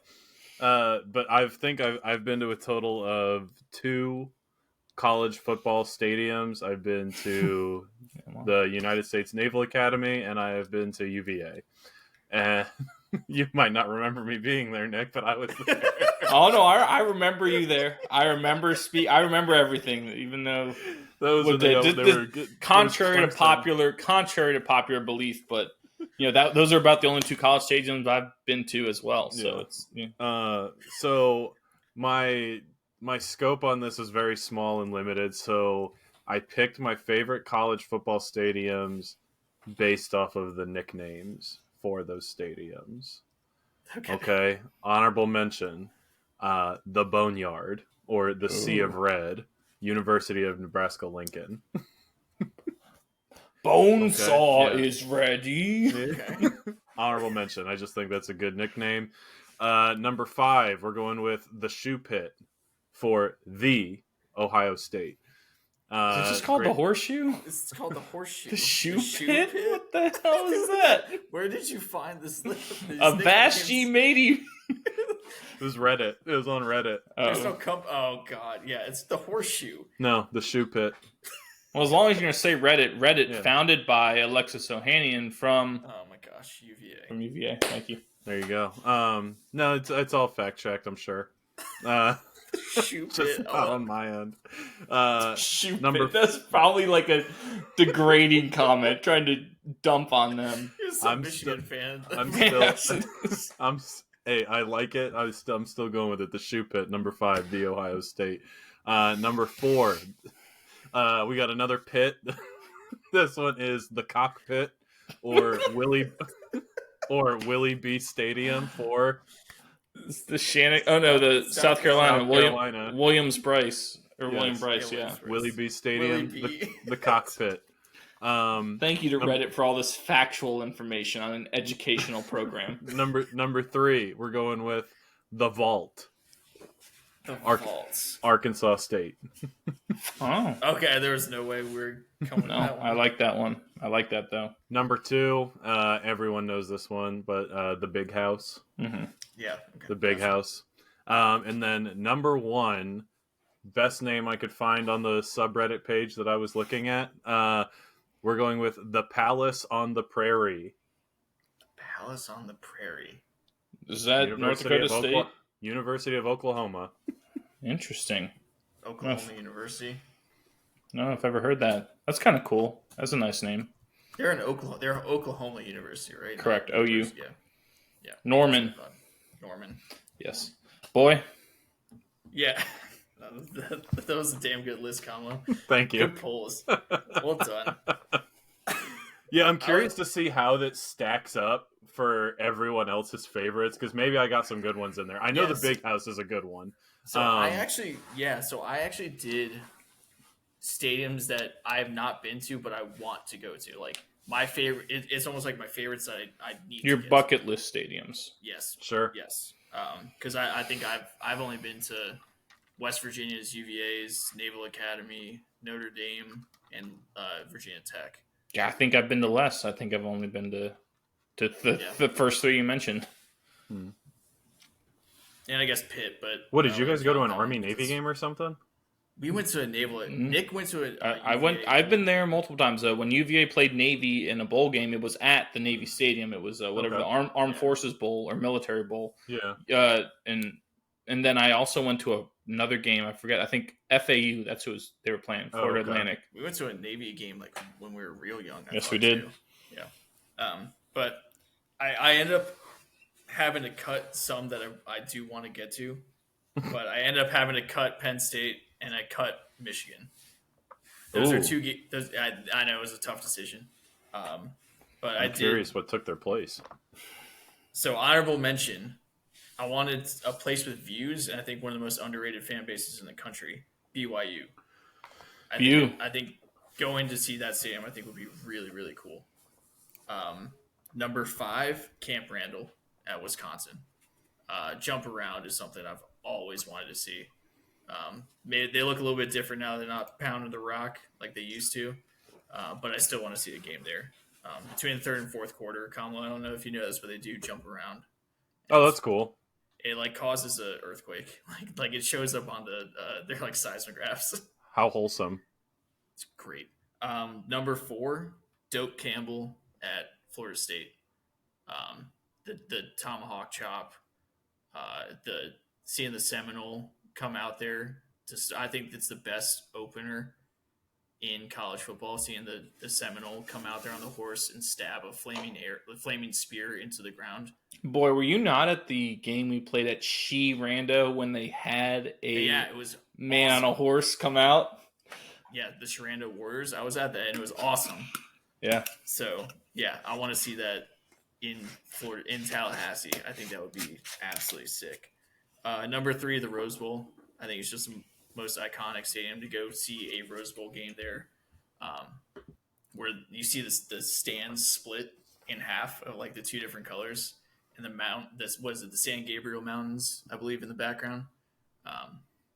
C: But I've been to a total of 2 college football stadiums. I've been to the United States Naval Academy, and I have been to UVA. And you might not remember me being there, Nick, but I was there.
A: Oh no, I remember you there. I remember everything, even though
C: those were good.
A: Contrary to popular belief, but those are about the only 2 college stadiums I've been to as well. So it's
C: so my scope on this is very small and limited. So I picked my favorite college football stadiums based off of the nicknames for those stadiums. Okay. Honorable mention, the Boneyard, or the Sea of Red, University of Nebraska-Lincoln.
A: Bonesaw is ready.
C: Okay. Honorable mention. I just think that's a good nickname. Number 5, we're going with the Shoe Pit for the Ohio State.
A: Is it just called the Horseshoe?
B: It's called the Horseshoe.
A: The Shoe Pit? What the hell is that?
B: Where did you find this?
A: Avashji matey.
C: It was Reddit. It was on Reddit.
B: There's no oh god, yeah, it's the Horseshoe.
C: No, the Shoe Pit.
A: Well, as long as you're gonna say Reddit, founded by Alexis Ohanian from.
B: Oh my gosh, UVA.
A: From UVA. Thank you.
C: There you go. No, it's all fact checked. I'm sure.
B: Shoe
C: just
B: Pit.
C: not on my end.
A: Shoe Pit. That's probably like a degrading comment, trying to dump on them.
B: You're a Michigan fan.
C: Hey, I like it. I'm still going with it. The Shoe Pit, number 5, the Ohio State. Number 4, we got another pit. This one is the Cockpit, or Willie B Stadium for
A: the Shannon. Oh no, the South Carolina. Williams Bryce or William Bryce.
C: Willie B Stadium, the Cockpit.
A: Thank you to Reddit for all this factual information on an educational program.
C: Number 3, we're going with the Vault. Arkansas State.
A: Oh,
B: okay. There was no way we're coming.
A: No, I like that one. I like that though.
C: Number 2, everyone knows this one, but the Big House.
A: Mm-hmm.
B: Yeah, okay.
C: The Big House. And then number 1, best name I could find on the subreddit page that I was looking at. We're going with the Palace on the Prairie.
B: Palace on the Prairie.
A: Is that North Dakota State?
C: University of Oklahoma.
A: Interesting.
B: Oklahoma University.
A: I don't know if I've ever heard that. That's kind of cool. That's a nice name.
B: They're in Oklahoma. They're Oklahoma University, right?
A: Correct. OU.
B: Yeah.
A: Norman. Yes. Boy.
B: Yeah. That was a damn good list, Kamala.
C: Thank you.
B: Good polls. Well done.
C: Yeah, I'm curious to see how that stacks up for everyone else's favorites, because maybe I got some good ones in there. I know the Big House is a good one.
B: So I actually did stadiums that I have not been to, but I want to go to. Like my favorite, it's almost like my favorites that I need.
A: Your bucket list stadiums.
B: Yes.
C: Sure.
B: Yes. Because I think I've only been to West Virginia's UVA's Naval Academy, Notre Dame, and Virginia Tech.
A: Yeah, I think I've been to less. I think I've only been to the first three you mentioned.
B: And I guess Pitt, but
C: what did you guys go to an Army Navy game or something?
B: We went to a naval.
A: Mhm.
B: Nick went to a.
A: I went. I've been there multiple times. When UVA played Navy in a bowl game, it was at the Navy Stadium. It was whatever the Armed Forces Bowl or Military Bowl.
C: Yeah.
A: And then I also went to another game. I forget. I think FAU. That's who they were playing. Florida Atlantic.
B: We went to a Navy game like when we were real young.
A: Yes, we did.
B: Too. Yeah. But I ended up having to cut some that I do want to get to, but I ended up having to cut Penn State and I cut Michigan. Those are two. I know it was a tough decision, but I'm
C: curious what took their place.
B: So honorable mention. I wanted a place with views, and I think one of the most underrated fan bases in the country, BYU. I think going to see that stadium, I think would be really, really cool. Number 5, Camp Randall at Wisconsin. Jump around is something I've always wanted to see. They look a little bit different now. They're not pounding the rock like they used to, but I still want to see the game there. Between the third and fourth quarter, Kamala, I don't know if you know this, but they do jump around.
C: Oh, that's cool.
B: It like causes an earthquake. Like it shows up on they're like seismographs.
C: How wholesome.
B: It's great. Number 4, Doak Campbell at Florida State. The tomahawk chop, seeing the Seminole come out there. I think it's the best opener in college football. Seeing the Seminole come out there on the horse and stab a flaming spear into the ground.
A: Boy, were you not at the game we played at She Rando when they had
B: it was
A: man
B: awesome.
A: on a horse come out?
B: Yeah, the Sharanda Warriors. I was at that, and it was awesome.
A: Yeah.
B: So, yeah, I want to see that in Florida, in Tallahassee. I think that would be absolutely sick. Number 3, the Rose Bowl. I think it's just the most iconic stadium to go see a Rose Bowl game there, where you see the stands split in half of like the two different colors, and the San Gabriel Mountains, I believe, in the background.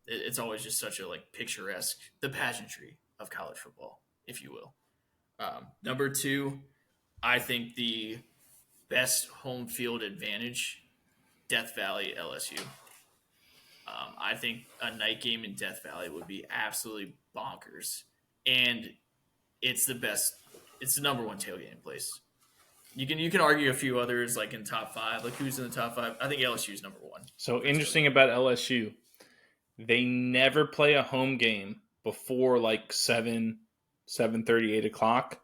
B: It's always just such a like picturesque, the pageantry of college football, if you will. Number 2, I think the best home field advantage, Death Valley, LSU. I think a night game in Death Valley would be absolutely bonkers, and it's the best. It's the number 1 tailgating place. You can argue a few others like in top 5, like who's in the top 5. I think LSU is number 1.
A: So interesting about LSU, they never play a home game before like 7:30, 8 o'clock,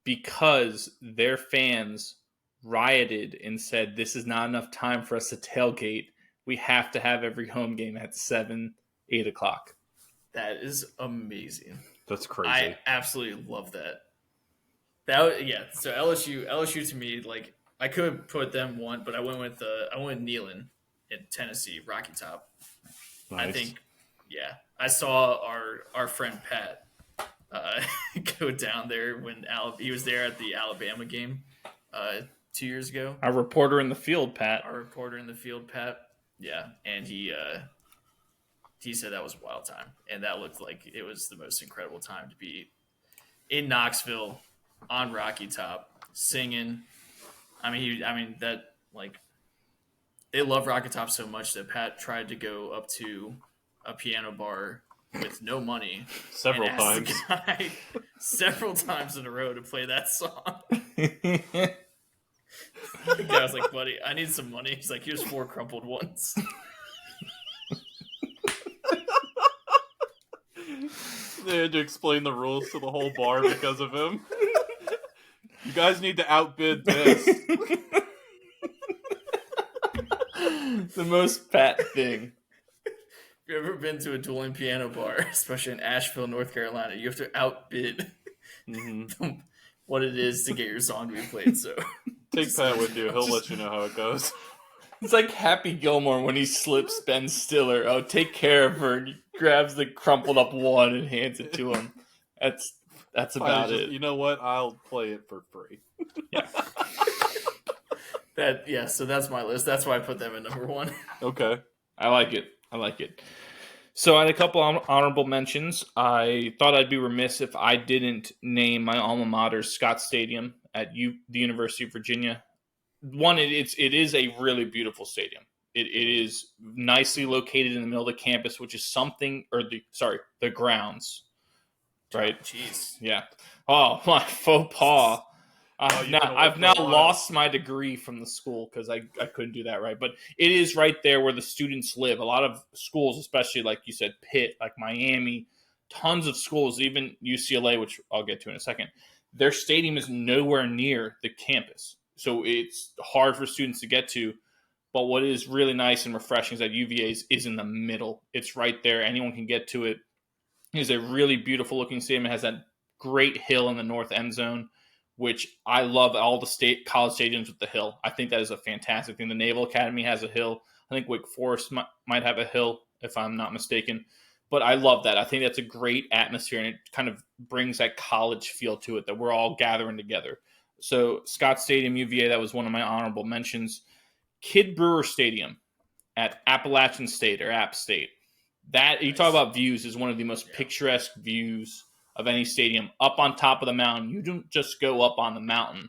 A: because their fans rioted and said this is not enough time for us to tailgate. We have to have every home game at 7, 8 o'clock.
B: That is amazing.
C: That's crazy.
B: I absolutely love that. So LSU to me, like I could put them 1, but I went with Neyland in Tennessee, Rocky Top.
C: Nice.
B: I think, I saw our friend Pat go down there when he was there at the Alabama game 2 years ago.
A: Our reporter in the field, Pat.
B: Yeah, and he said that was a wild time, and that looked like it was the most incredible time to be in Knoxville on Rocky Top singing. That like they love Rocky Top so much that Pat tried to go up to a piano bar with no money
C: several times
B: in a row to play that song. The guy was like, buddy, I need some money. He's like, here's 4 crumpled ones.
C: They had to explain the rules to the whole bar because of him. You guys need to outbid this.
A: The most Pat thing.
B: If you've ever been to a dueling piano bar, especially in Asheville, North Carolina, you have to outbid what it is to get your song to be played. So
C: take Pat with you. He'll let you know how it goes.
A: It's like Happy Gilmore when he slips Ben Stiller. Oh, take care of her. And he grabs the crumpled up 1 and hands it to him. That's about it.
C: You know what? I'll play it for free.
B: Yeah. So that's my list. That's why I put them in number 1.
C: Okay.
A: I like it. So I had a couple honorable mentions. I thought I'd be remiss if I didn't name my alma mater, Scott Stadium at the University of Virginia. One, it is a really beautiful stadium. It is nicely located in the middle of the campus, which is something, or the grounds, right?
B: Jeez.
A: Yeah. Oh, my faux pas. I've now lost my degree from the school because I couldn't do that right. But it is right there where the students live. A lot of schools, especially like you said, Pitt, like Miami, tons of schools, even UCLA, which I'll get to in a second, their stadium is nowhere near the campus. So it's hard for students to get to. But what is really nice and refreshing is that UVA's is in the middle. It's right there. Anyone can get to it. It is a really beautiful looking stadium. It has that great hill in the north end zone, which I love all the college stadiums with the hill. I think that is a fantastic thing. The Naval Academy has a hill. I think Wake Forest might have a hill, if I'm not mistaken. But I love that. I think that's a great atmosphere, and it kind of brings that college feel to it, that we're all gathering together. So Scott Stadium, UVA, that was one of my honorable mentions. Kidd Brewer Stadium at Appalachian State or App State. That, you talk about views, is one of the most picturesque views of any stadium. Up on top of the mountain, you don't just go up on the mountain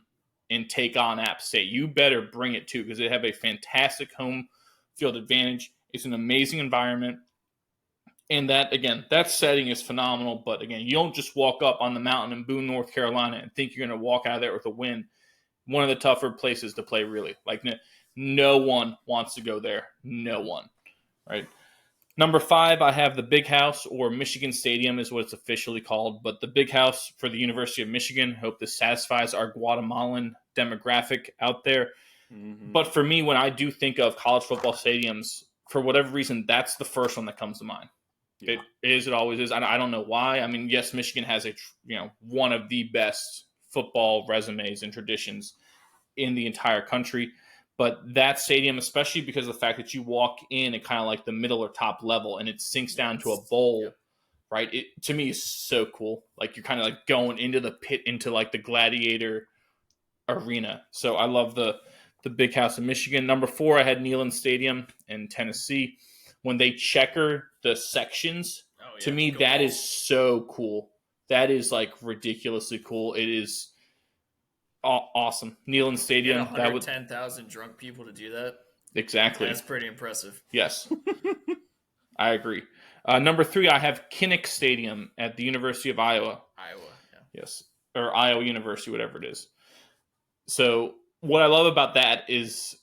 A: and take on App State. You better bring it too, because they have a fantastic home field advantage. It's an amazing environment. And that setting is phenomenal. But again, you don't just walk up on the mountain in Boone, North Carolina and think you're going to walk out of there with a win. One of the tougher places to play, really. Like, no one wants to go there. No one, right? Number 5, I have the Big House, or Michigan Stadium is what it's officially called, but the Big House for the University of Michigan. Hope this satisfies our Guatemalan demographic out there. Mm-hmm. But for me, when I do think of college football stadiums, for whatever reason, that's the first one that comes to mind. Yeah. It always is. I don't know why. I mean, yes, Michigan has one of the best football resumes and traditions in the entire country. But that stadium, especially because of the fact that you walk in at kind of like the middle or top level and it sinks down to a bowl, right? It, to me, is so cool. Like, you're kind of like going into the pit, into like the gladiator arena. So I love the Big House in Michigan. Number 4, I had Neyland Stadium in Tennessee. When they checker the sections, to me, that is so cool. That is like ridiculously cool. It is awesome. Neyland Stadium.
B: 110,000 drunk people to do that.
A: Exactly.
B: That's pretty impressive.
A: Yes. I agree. Number 3, I have Kinnick Stadium at the University of Iowa. Yes. Or Iowa University, whatever it is. So what I love about that is,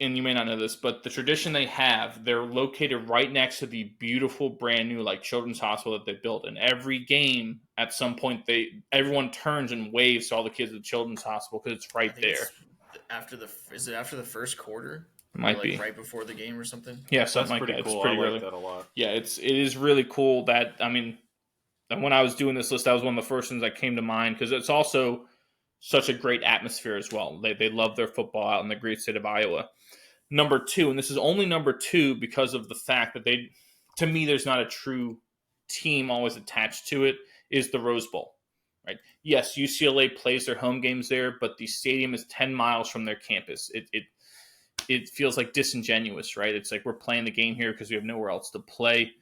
A: and you may not know this, but the tradition they have, they're located right next to the beautiful brand new like children's hospital that they built. And every game, at some point, everyone turns and waves to all the kids at the children's hospital because it's right there.
B: Is it after the first quarter?
A: It might be
B: right before the game or something.
A: Yeah, something like that.
C: Cool.
A: It's pretty
C: I like that a lot.
A: Yeah, it is really cool. That, I mean, when I was doing this list, that was one of the first things that came to mind, because it's also such a great atmosphere as well. They love their football out in the great state of Iowa. Number 2, and this is only number 2 because of the fact that to me, there's not a true team always attached to it, is the Rose Bowl, right? Yes, UCLA plays their home games there, but the stadium is 10 miles from their campus. It feels like disingenuous, right? It's like we're playing the game here because we have nowhere else to play,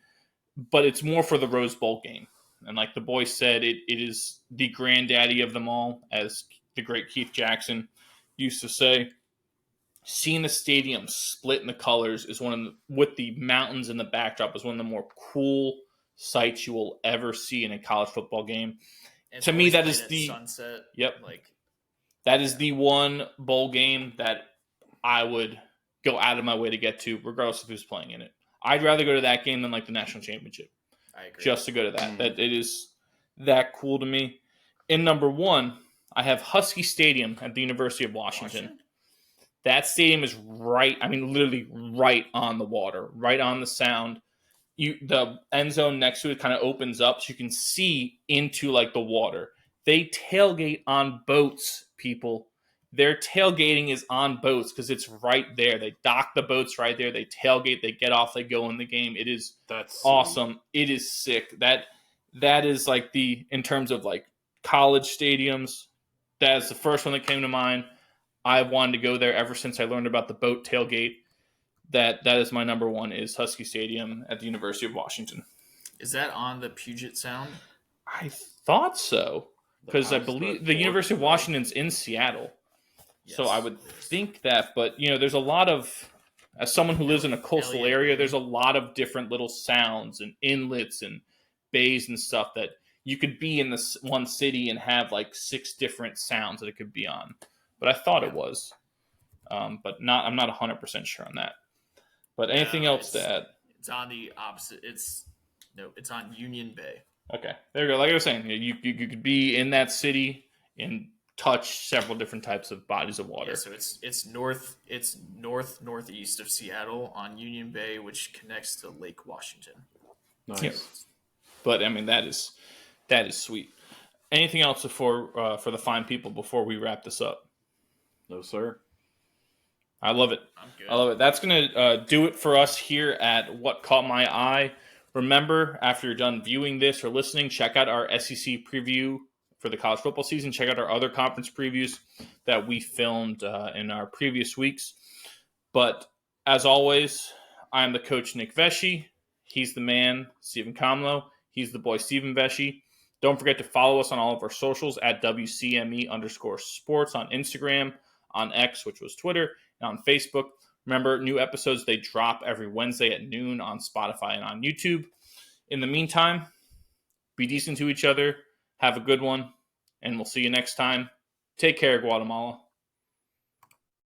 A: but it's more for the Rose Bowl game. And like the boy said, it is the granddaddy of them all, as the great Keith Jackson used to say. Seeing the stadium split in the colors is with the mountains in the backdrop, is one of the more cool sights you will ever see in a college football game.
B: And
A: to me, that is the
B: sunset.
A: Yep. That is the one bowl game that I would go out of my way to get to, regardless of who's playing in it. I'd rather go to that game than like the national championship.
B: I agree.
A: Just to go to that. Mm-hmm. That it is that cool to me. In number 1, I have Husky Stadium at the University of Washington. That stadium is literally right on the water, right on the sound. The end zone next to it kind of opens up so you can see into like the water. They tailgate on boats, people. Their tailgating is on boats because it's right there. They dock the boats right there. They tailgate. They get off. They go in the game. That's awesome. It is sick. That is like in terms of like college stadiums, that is the first one that came to mind. I've wanted to go there ever since I learned about the boat tailgate. that is my number one, is Husky Stadium at the University of Washington.
B: Is that on the Puget Sound?
A: I thought so, because I believe the University of Washington's in Seattle. Yes. So I would think that, but there's a lot of, as someone who lives in a coastal area, there's a lot of different little sounds and inlets and bays and stuff that you could be in this one city and have like 6 different sounds that it could be on. But I thought it was, but I'm not 100% sure on that. But anything else to add?
B: It's on the opposite. It's on Union Bay.
A: Okay, there you go. Like I was saying, you could be in that city and touch several different types of bodies of water.
B: Yeah, so it's northeast of Seattle on Union Bay, which connects to Lake Washington.
C: Nice.
A: Yeah. But I mean, that is sweet. Anything else for the fine people before we wrap this up?
C: No, sir.
A: I love it.
B: I'm good.
A: I love it. That's going to do it for us here at What Caught My Eye. Remember, after you're done viewing this or listening, check out our SEC preview for the college football season. Check out our other conference previews that we filmed in our previous weeks. But as always, I'm the coach, Nick Vesci. He's the man, Stephen Comlo. He's the boy, Stephen Vesci. Don't forget to follow us on all of our socials at WCME_sports on Instagram, on X, which was Twitter, and on Facebook. Remember, new episodes, they drop every Wednesday at noon on Spotify and on YouTube. In the meantime, be decent to each other. Have a good one, and we'll see you next time. Take care, Guatemala.